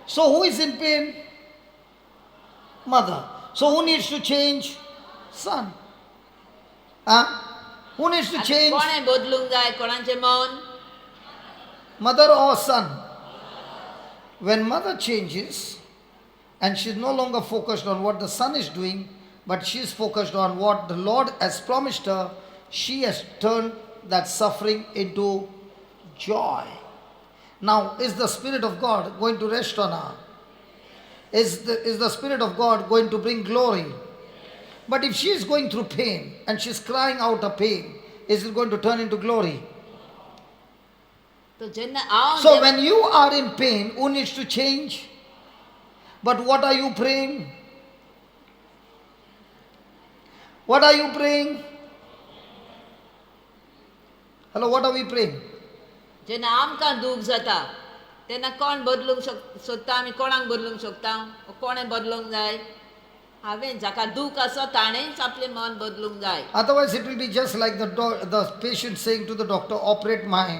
So who is in pain? Mother. So who needs to change? Son. Huh? Who needs to आतां change? कोणें बदलूंक जाय कोणाचें मन Mother or son? When mother changes and she's no longer focused on what the son is doing, but she's focused on what the Lord has promised her, she has turned that suffering into joy. Now, is the Spirit of God going to rest on her? Is the Spirit of God going to bring glory? But if she is going through pain and she's crying out her pain, is it going to turn into glory? तो जेन्ना हांव So when you are in pain, who needs to change? But what are you praying? What are you praying? Hello, what are we praying? जेन्ना आमकां दूख जाता तेन्ना कोण बदलूंक सोदता आमी कोणाक बदलूंक सोदता कोणें बदलूंक जाय हांवें जाका दूख आसा ताणेंच आपलें मन बदलूंक जाय Otherwise, it will be just like the patient saying to the doctor, operate my.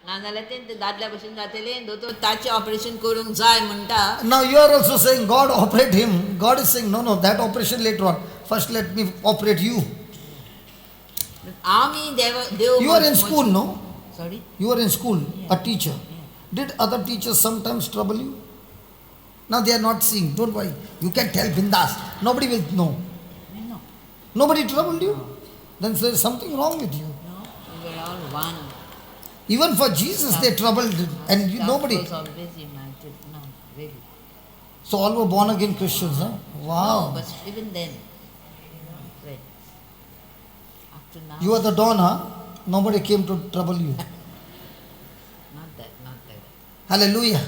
नाजाल्यार तें दादल्या भशेन जातलें दोतोर ताचें ऑपरेशन करूंक जाय म्हणटा Now you are also saying, God operate him. God is saying, no, that operation later on. First let me operate you. आमी देव You are in school, no? Sorry You are in school, a teacher. Did other teachers sometimes trouble you? Now they are not seeing. Don't worry. You can tell bindas. Nobody will know. No, Nobody troubled you? Then there is something wrong with you. no, we were all one. Even for Jesus they troubled and nobody. was always united. No, really. So all were born again Christians, huh? No, Wow. but even then, right. Up to now, You are the dawn, huh? Nobody came to trouble you. not that. Hallelujah.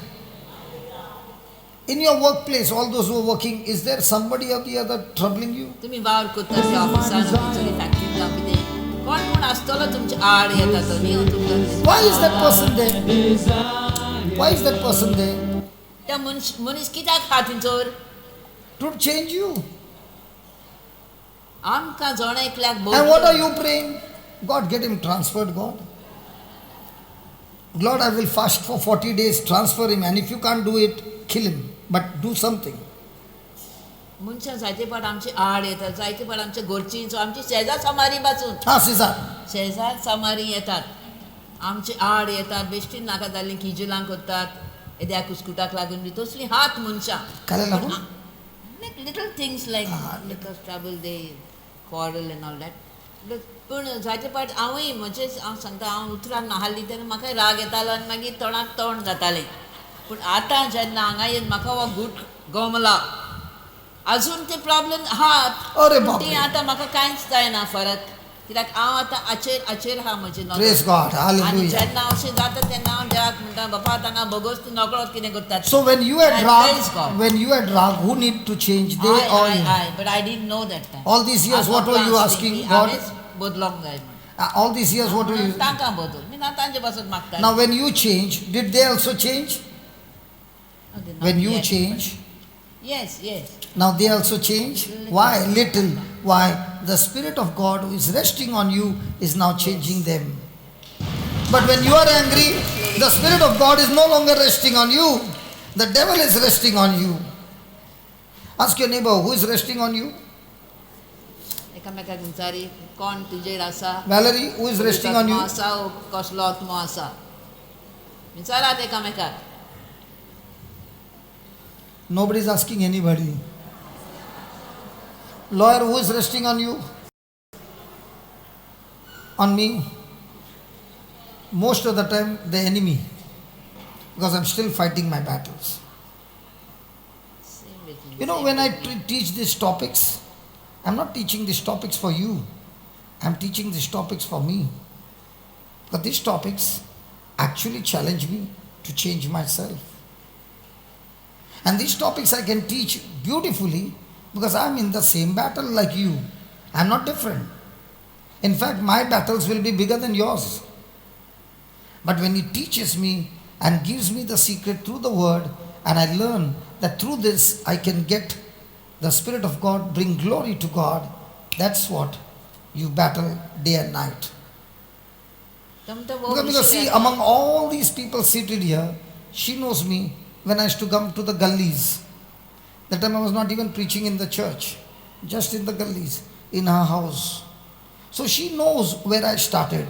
In your workplace, all those who are working, is there somebody or the other troubling you? तुम्ही वावर करता त्या ऑफिसान खंयतरी फॅक्टरीन जावं कितें कोण कोण आसतलो तुमचे आड येता तो न्ही तुमकां Why is that person there? Why is that person there? त्या मनीस कित्याक हा थंयसर To change you. आमकां जण एकल्याक And what are you praying? God, get him transferred, God. Lord, I will fast for 40 days, transfer him, and if you can't do it, kill him. But do something. मनशां जायते फावट आमचे आड येतात जायते फावट आमच्या घरचींचो आमची शेजार समारी पासून Ah, Caesar. शेजार समारी येतात आमचे आड येतात बेश्टीन नाका जाल्लीं किजिलां करतात एद्या कुस्कुटाक लागून बी तसलीं हात मनशां Kala lagu? like little things like because trouble they quarrel and all that पूण जायते फावट हांवूय हांव सांगता हांव उतराक नाहाल्ली तेन्ना म्हाका राग येतालो आनी मागीर तोंडाक तोंड जातालें पूण आतां जेन्ना हांगा येवन म्हाका हो गूट गमला अजून ते प्रॉब्लेम आहात अरे बापरे. ती आतां म्हाका कांयच जायना फरक कित्याक हांव आतां आचेर हा म्हजें नदर. Praise God. आनी Hallelujah. जेन्ना अशें जाता तेन्ना हांव देवाक म्हणटा बापा तांकां भोगोस तूं नकळोच कितें करतात So when you had Praise rag, God. when you had rag, who need to change? They or you? but I didn't know that time. All these years, what were you asking God? बदलोंक जाय म्हणून. All these years, what were you? तांकां बदल मी ना तांचे पासून मागता Now when you change, did they also change? When you change, yes now they also change. Why? Little. Why? The Spirit of God who is resting on you is now changing them. But when you are angry, the Spirit of God is no longer resting on you. The devil is resting on you. Ask your neighbor, who is resting on you? एकामेकाक विचारी कोण तुजेर आसा Valerie, who is resting on you? आसा कसलो आत्मो आसा विचारात एकामेकाक Nobody is asking anybody. Lawyer, who is resting on you? On me? Most of the time, the enemy. Because I'm still fighting my battles. Same with me. You know, when I teach these topics, I'm not teaching these topics for you. I'm teaching these topics for me. But these topics actually challenge me to change myself. And these topics I can teach beautifully because I'm in the same battle like you. I'm not different. In fact, my battles will be bigger than yours. But when he teaches me and gives me the secret through the word, and I learn that through this I can get the Spirit of God, bring glory to God. That's what you battle day and night. તમે તો બહુ Because see, વિશ્વ among all these people seated here, she knows me when I used to come to the gullies. That time I was not even preaching in the church, just in the gullies, in her house. So she knows where I started.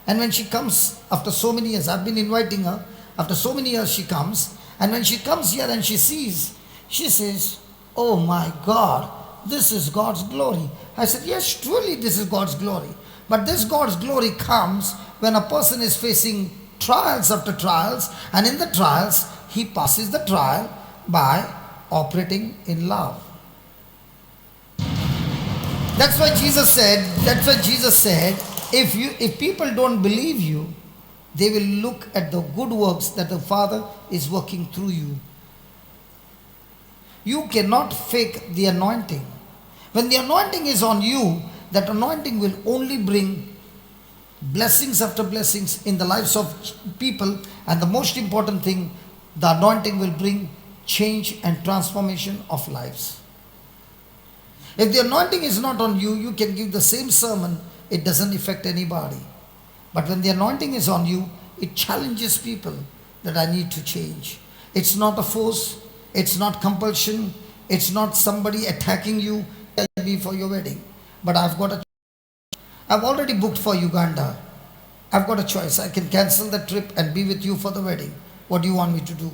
And when she comes after so many years, I've been inviting her, after so many years she comes, and when she comes here and she sees, she says, "Oh my God, this is God's glory." I said, "Yes, truly this is God's glory. But this God's glory comes when a person is facing trials after trials, and in the trials, he passes the trial by operating in love." That's why Jesus said, if people don't believe you, they will look at the good works that the Father is working through you. You cannot fake the anointing. When the anointing is on you, that anointing will only bring blessings after blessings in the lives of people, and the most important thing, the anointing will bring change and transformation of lives. If the anointing is not on you, you can give the same sermon, it doesn't affect anybody. But when the anointing is on you, it challenges people that I need to change. It's not a force, it's not compulsion, it's not somebody attacking you for your wedding. But I've already booked for Uganda. I've got a choice. I can cancel the trip and be with you for the wedding. What do you want me to do?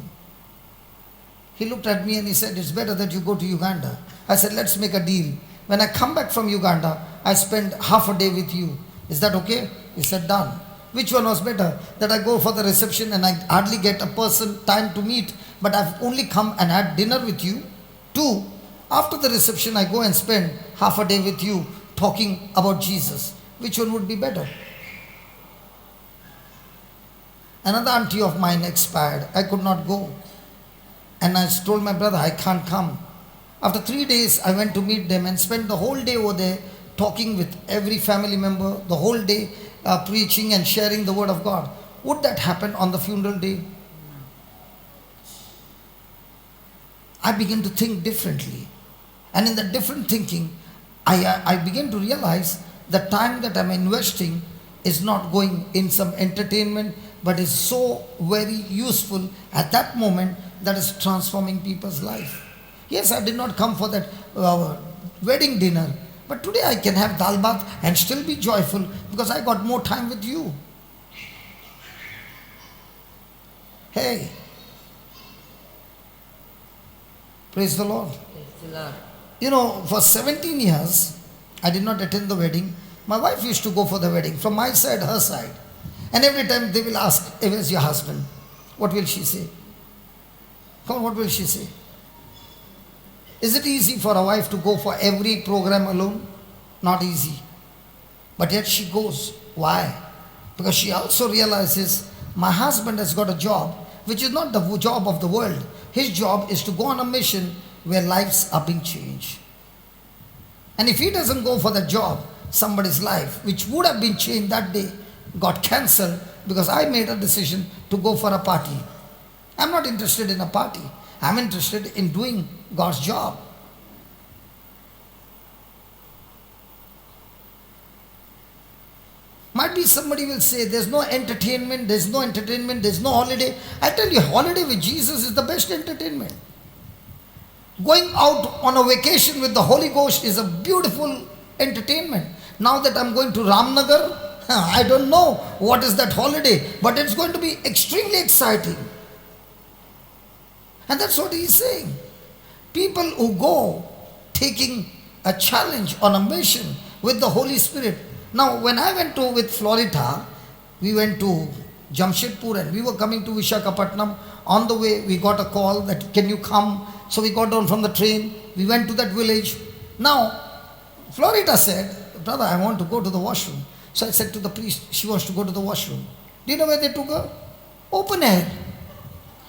He looked at me and he said, "It's better that you go to Uganda." I said, "Let's make a deal. When I come back from Uganda, I spend half a day with you. Is that okay?" He said, "Done." Which one was better? That I go for the reception and I hardly get a person time to meet, but I've only come and had dinner with you. 2, after the reception, I go and spend half a day with you talking about Jesus. Which one would be better? Another auntie of mine expired. I could not go. And I told my brother, "I can't come." After 3 days, I went to meet them and spent the whole day over there talking with every family member, the whole day preaching and sharing the word of God. Would that happen on the funeral day? I began to think differently. And in the different thinking, I began to realize the time that I'm investing is not going in some entertainment, but is so very useful at that moment that is transforming people's life. Yes, I did not come for that wedding dinner, but today I can have dal bath and still be joyful because I got more time with you. Hey, praise the Lord. Praise the Lord. You know, for 17 years, I did not attend the wedding. My wife used to go for the wedding, from my side, her side. And every time they will ask, "Hey, where's your husband?" What will she say? Come on, what will she say? Is it easy for a wife to go for every program alone? Not easy. But yet she goes. Why? Because she also realizes my husband has got a job which is not the job of the world. His job is to go on a mission where lives are being changed. And if he doesn't go for the job, somebody's life, which would have been changed that day, got cancelled because I made a decision to go for a party. I'm not interested in a party. I'm interested in doing God's job. Might be somebody will say, "There's no entertainment, there's no entertainment, there's no holiday." I tell you, holiday with Jesus is the best entertainment. Going out on a vacation with the Holy Ghost is a beautiful entertainment. Now that I'm going to Ramnagar, I don't know what is that holiday, but it's going to be extremely exciting. And that's what he's saying. People who go taking a challenge on a mission with the Holy Spirit. Now, when I went with Florida, we went to Jamshedpur and we were coming to Vishakhapatnam. On the way, we got a call that, "Can you come?" So we got down from the train. We went to that village. Now, Florida said, "Brother, I want to go to the washroom." So I said to the priest, "She wants to go to the washroom." Do you know where they took her? Open air.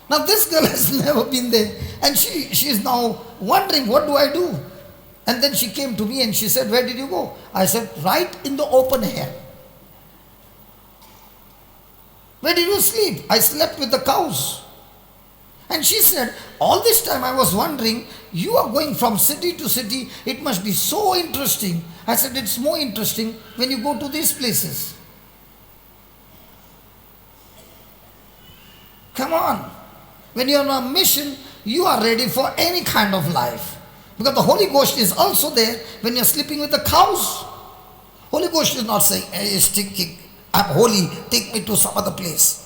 Now this girl has never been there. And she is now wondering, what do I do? And then she came to me and she said, "Where did you go?" I said, "Right in the open air." "Where did you sleep?" "I slept with the cows." And she said, all this time I was wondering, you are going from city to city. It must be so interesting. I said, it's more interesting when you go to these places. Come on. When you are on a mission, you are ready for any kind of life. Because the Holy Ghost is also there when you are sleeping with the cows. Holy Ghost is not saying, hey, I'm holy, take me to some other place.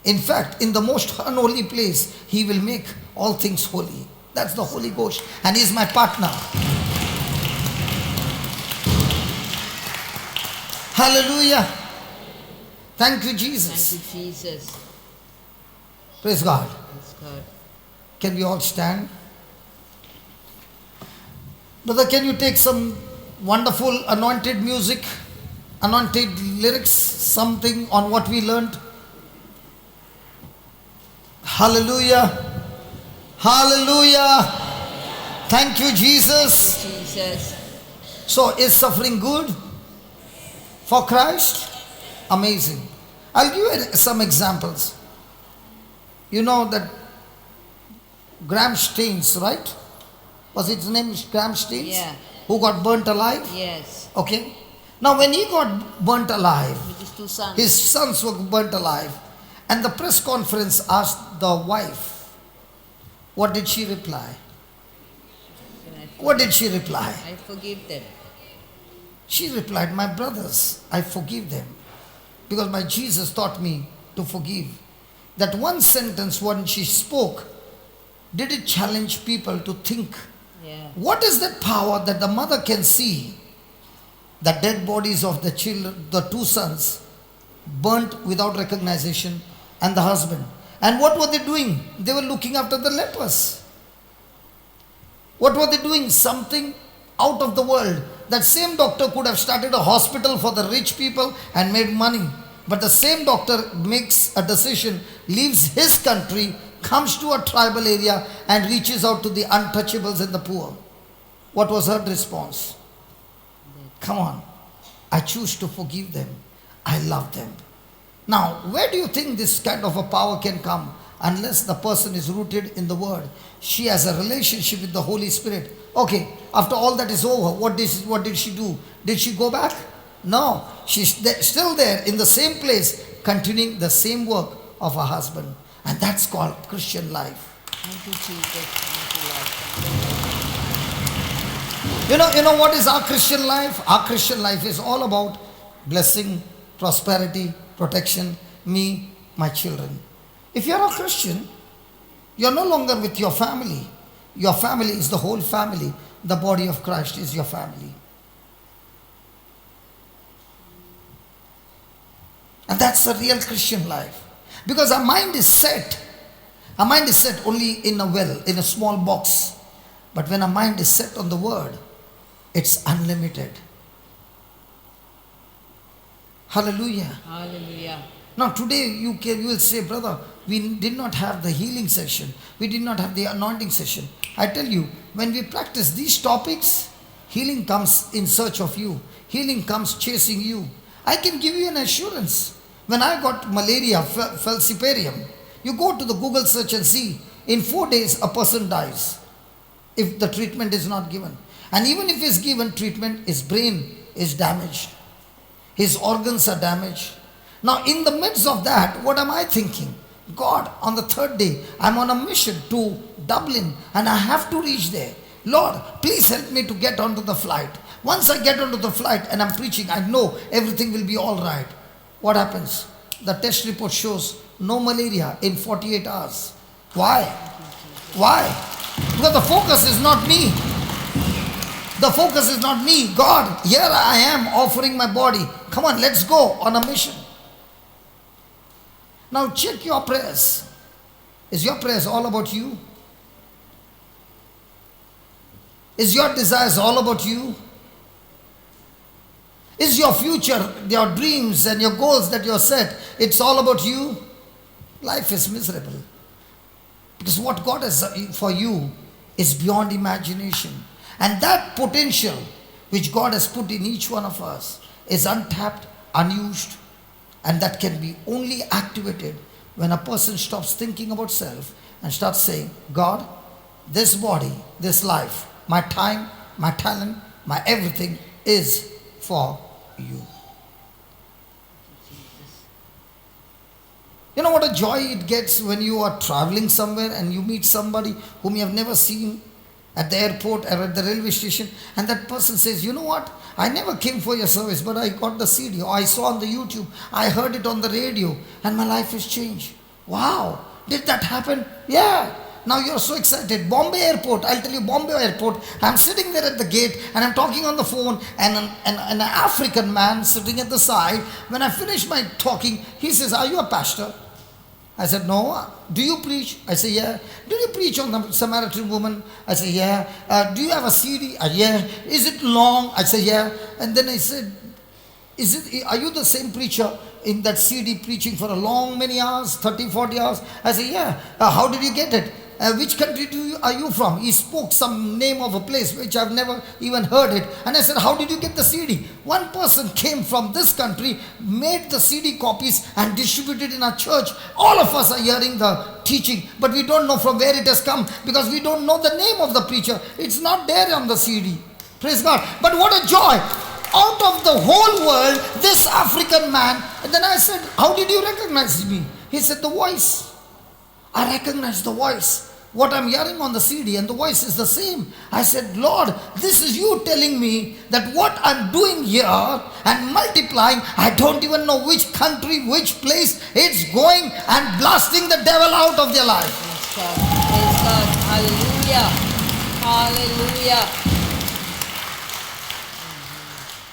In fact, in the most unholy place, He will make all things holy. That's the Holy Ghost. And He is my partner. Hallelujah. Thank you, Jesus. Thank you, Jesus. Praise God. Praise God. Can we all stand? Brother, can you take some wonderful anointed music, anointed lyrics, something on what we learned? Hallelujah. Hallelujah. Thank you, Jesus. Jesus. So, is suffering good for Christ? Amazing. I'll give you some examples. You know that Graham Staines, right? Was his name Graham Staines? Yeah. Who got burnt alive? Yes. Okay. Now, when he got burnt alive, With his 2 sons. his sons were burnt alive. And the press conference asked the wife, what did she reply? What did she reply? I forgive them. She replied, my brothers, I forgive them. Because my Jesus taught me to forgive. That one sentence when she spoke, did it challenge people to think, Yeah. what is that power that the mother can see? The dead bodies of the children, the 2 sons, burnt without recognition, and the husband. And what were they doing? They were looking after the lepers. What were they doing? Something out of the world. That same doctor could have started a hospital for the rich people and made money. But the same doctor makes a decision, leaves his country, comes to a tribal area and reaches out to the untouchables and the poor. What was her response? Come on, I choose to forgive them. I love them. Now, where do you think this kind of a power can come? Unless the person is rooted in the Word. She has a relationship with the Holy Spirit. Okay, after all that is over, what did she do? Did she go back? No, she's still there in the same place, continuing the same work of her husband. And that's called Christian life. Thank you, Jesus. Thank you, Lord. You know what is our Christian life? Our Christian life is all about blessing, prosperity, protection, me, my children. If you're a Christian, you're no longer with your family. Your family is the whole family. The body of Christ is your family. And that's the real Christian life. Because our mind is set. Our mind is set only in a well, in a small box. But when our mind is set on the Word, it's unlimited. Hallelujah. Hallelujah. Now today you will say, brother, we did not have the healing session. We did not have the anointing session. I tell you, when we practice these topics, healing comes in search of you. Healing comes chasing you. I can give you an assurance. When I got malaria, falciparum, you go to the Google search and see, in 4 days a person dies if the treatment is not given. And even if is given treatment, his brain is damaged. His organs are damaged. Now in the midst of that, what am I thinking? God, on the 3rd day, I'm on a mission to Dublin and I have to reach there. Lord, please help me to get onto the flight. Once I get onto the flight and I'm preaching, I know everything will be all right. What happens? The test report shows no malaria in 48 hours. Why? Why? Because the focus is not me. The focus is not me. God, here I am offering my body. Come on, let's go on a mission. Now check your prayers. Is your prayers all about you? Is your desires all about you? Is your future, your dreams and your goals that you have set, it's all about you? Life is miserable. Because what God has for you is beyond imagination. And that potential which God has put in each one of us is untapped, unused, and that can be only activated when a person stops thinking about self and starts saying, God, this body, this life, my time, my talent, my everything is for you. You know what a joy it gets when you are traveling somewhere and you meet somebody whom you have never seen at the airport or at the railway station, and that person says, you know what, I never came for your service, but I got the CD, or I saw on the YouTube, I heard it on the radio, and my life has changed. Wow, did that happen? Yeah. Now you're so excited. Bombay airport, I'll tell you, Bombay airport, I'm sitting there at the gate and I'm talking on the phone, and an African man sitting at the side, when I finish my talking, he says, are you a pastor? I said, no. Do you preach? I say, yeah. Do you preach on the Samaritan woman? I say, yeah. Do you have a CD? Yeah. Is it long? I say, yeah. And then I said, are you the same preacher in that CD preaching for a long many hours, 30, 40 hours? I say, yeah. How did you get it? Which country are you from? He spoke some name of a place which I've never even heard it. And I said, how did you get the CD? One person came from this country, made the CD copies and distributed in our church. All of us are hearing the teaching, but we don't know from where it has come because we don't know the name of the preacher. It's not there on the CD. Praise God. But what a joy. Out of the whole world, this African man. And then I said, how did you recognize me? He said, the voice. I recognize the voice. What I'm hearing on the CD and the voice is the same. I said, Lord, this is you telling me that what I'm doing here and multiplying, I don't even know which country, which place it's going and blasting the devil out of their life. Praise God. Praise God. Hallelujah. Hallelujah.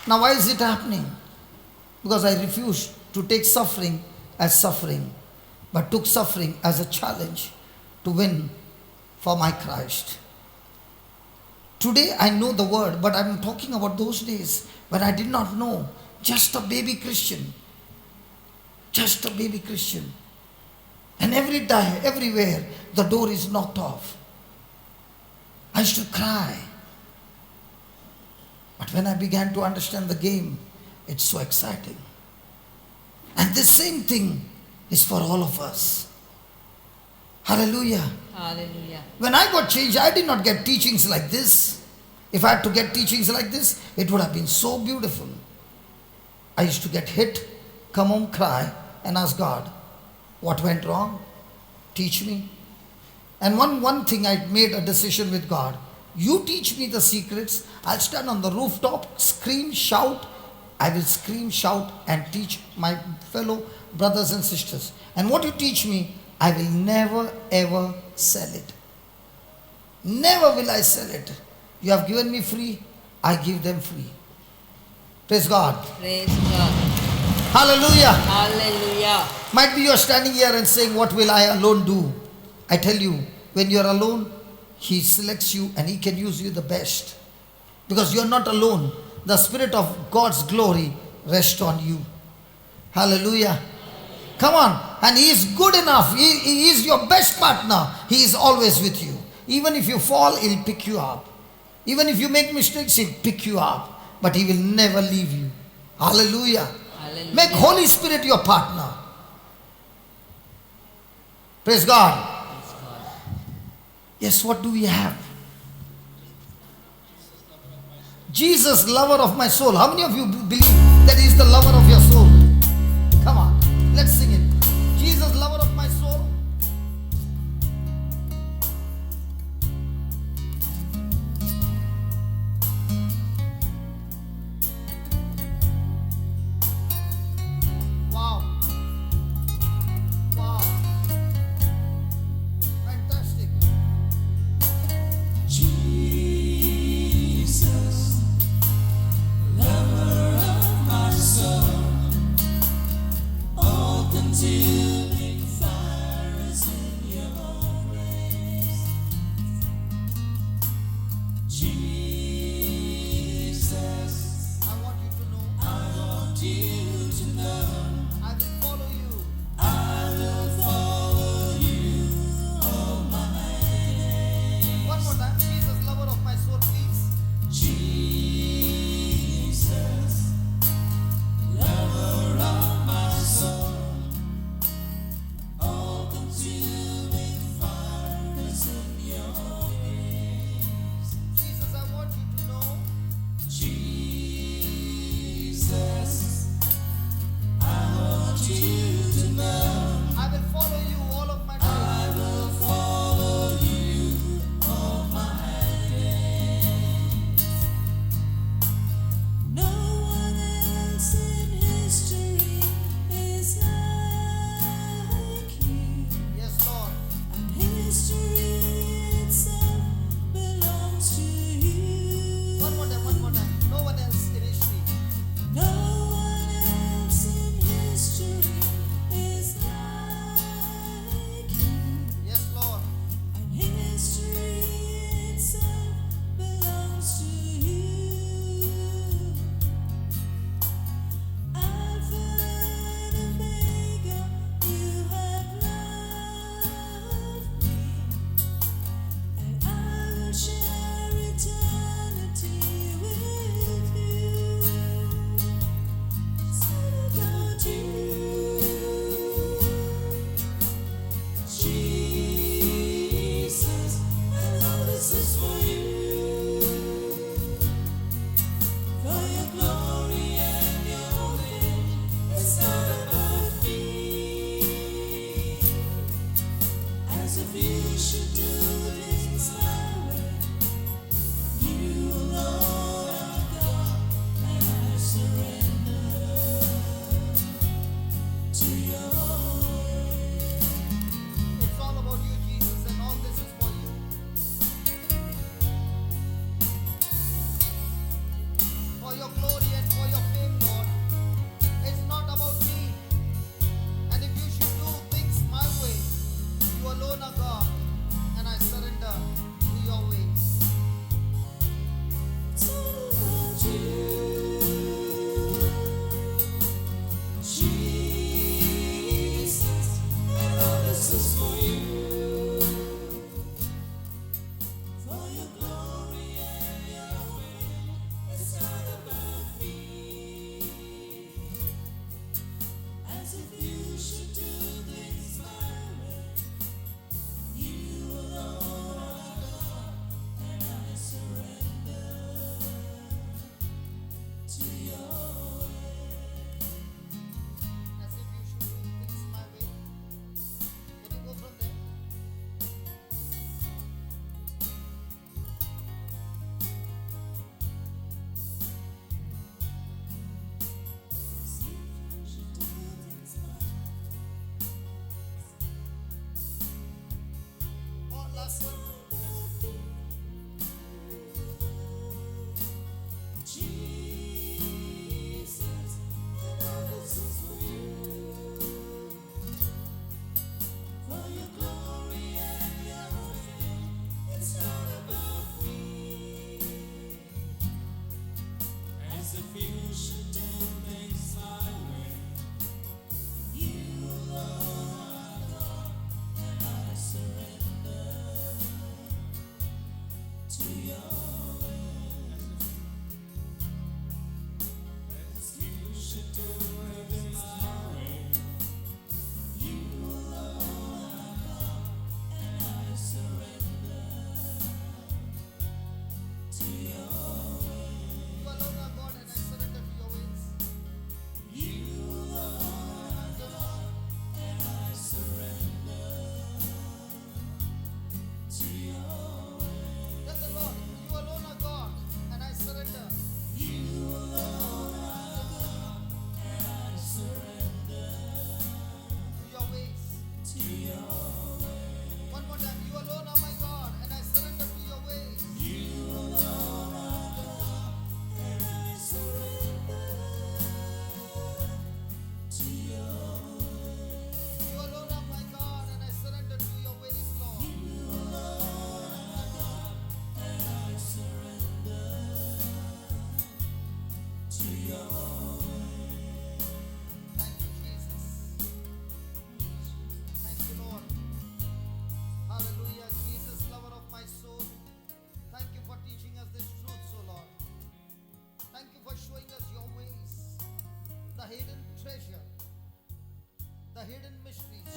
Now why is it happening? Because I refused to take suffering as suffering, but took suffering as a challenge to win for my Christ. Today I know the word, but I'm talking about those days when I did not know. Just a baby Christian. Just a baby Christian. And every time, everywhere, the door is knocked off. I used to cry. But when I began to understand the game, it's so exciting. And this same thing is for all of us. Hallelujah. Hallelujah. When I got changed, I did not get teachings like this. If I had to get teachings like this, it would have been so beautiful. I used to get hit, come home, cry, and ask God, what went wrong? Teach me. And one thing, I made a decision with God. You teach me the secrets. I'll stand on the rooftop, scream, shout. I will scream, shout, and teach my fellow brothers and sisters. And what you teach me, I will never ever sell it. Never will I sell it. You have given me free, I give them free. Praise God. Praise God. Hallelujah. Hallelujah. Might be you are standing here and saying, what will I alone do? I tell you, when you are alone, He selects you and He can use you the best. Because you are not alone. The Spirit of God's glory rests on you. Hallelujah. Come on. And He is good enough. He is your best partner. He is always with you. Even if you fall, He'll pick you up. Even if you make mistakes, He'll pick you up. But He will never leave you. Hallelujah. Hallelujah. Make Holy Spirit your partner. Praise God. Yes, what do we have? Jesus, lover of my soul. How many of you believe that He is the lover of your soul? Come on, let's sing it. Jesus, lover of my soul. Wow. Wow. Fantastic. Jesus, lover of my soul.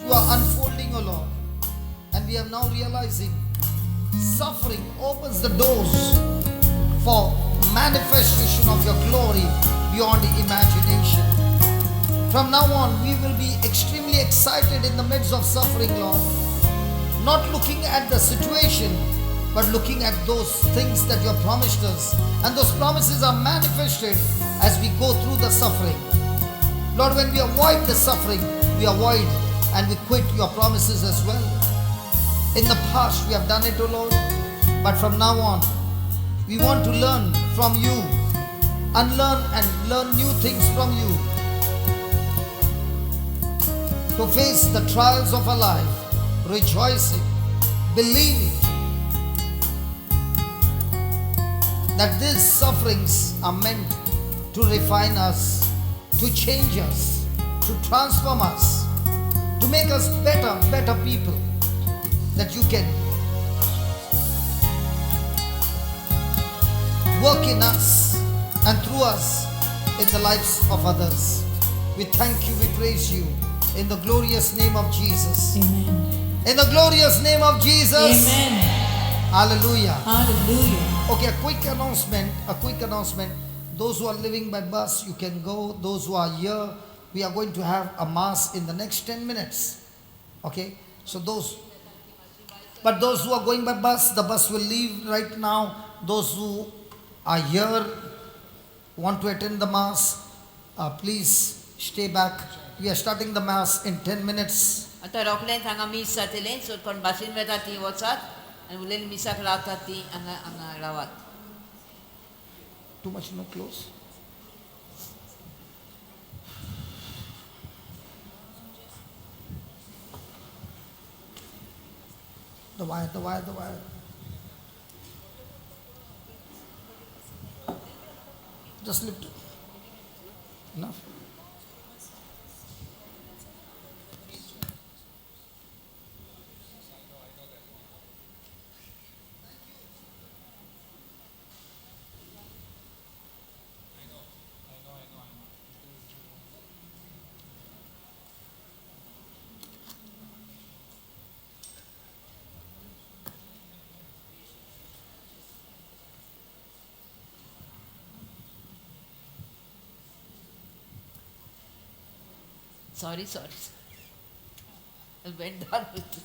You are unfolding, O Lord. And we are now realizing suffering opens the doors for manifestation of your glory beyond imagination. From now on, we will be extremely excited in the midst of suffering, Lord. Not looking at the situation, but looking at those things that you have promised us. And those promises are manifested as we go through the suffering. Lord, when we avoid the suffering, we avoid and we quit your promises as well. In the past, we have done it, O Lord. But from now on, we want to learn from you, unlearn and learn new things from you, to face the trials of our life, rejoicing, believing that these sufferings are meant to refine us, to change us, to transform us, to make us better people, that you can work in us and through us in the lives of others. We thank you, we praise you in the glorious name of Jesus. Amen. In the glorious name of Jesus. Amen. Hallelujah. Hallelujah. Okay, a quick announcement. Those who are living by bus, you can go. Those who are here, we are going to have a mass in the next 10 minutes. Okay, so those who are going by bus, the bus will leave right now. Those who are here, want to attend the mass, please stay back. We are starting the mass in 10 minutes. Ata rockland hanga misa tilin so kon basin meta ti WhatsApp and ulen misa krata ti ang rawat. Too much no close. The wire. Just lift it. Enough. Sorry. I went down with it.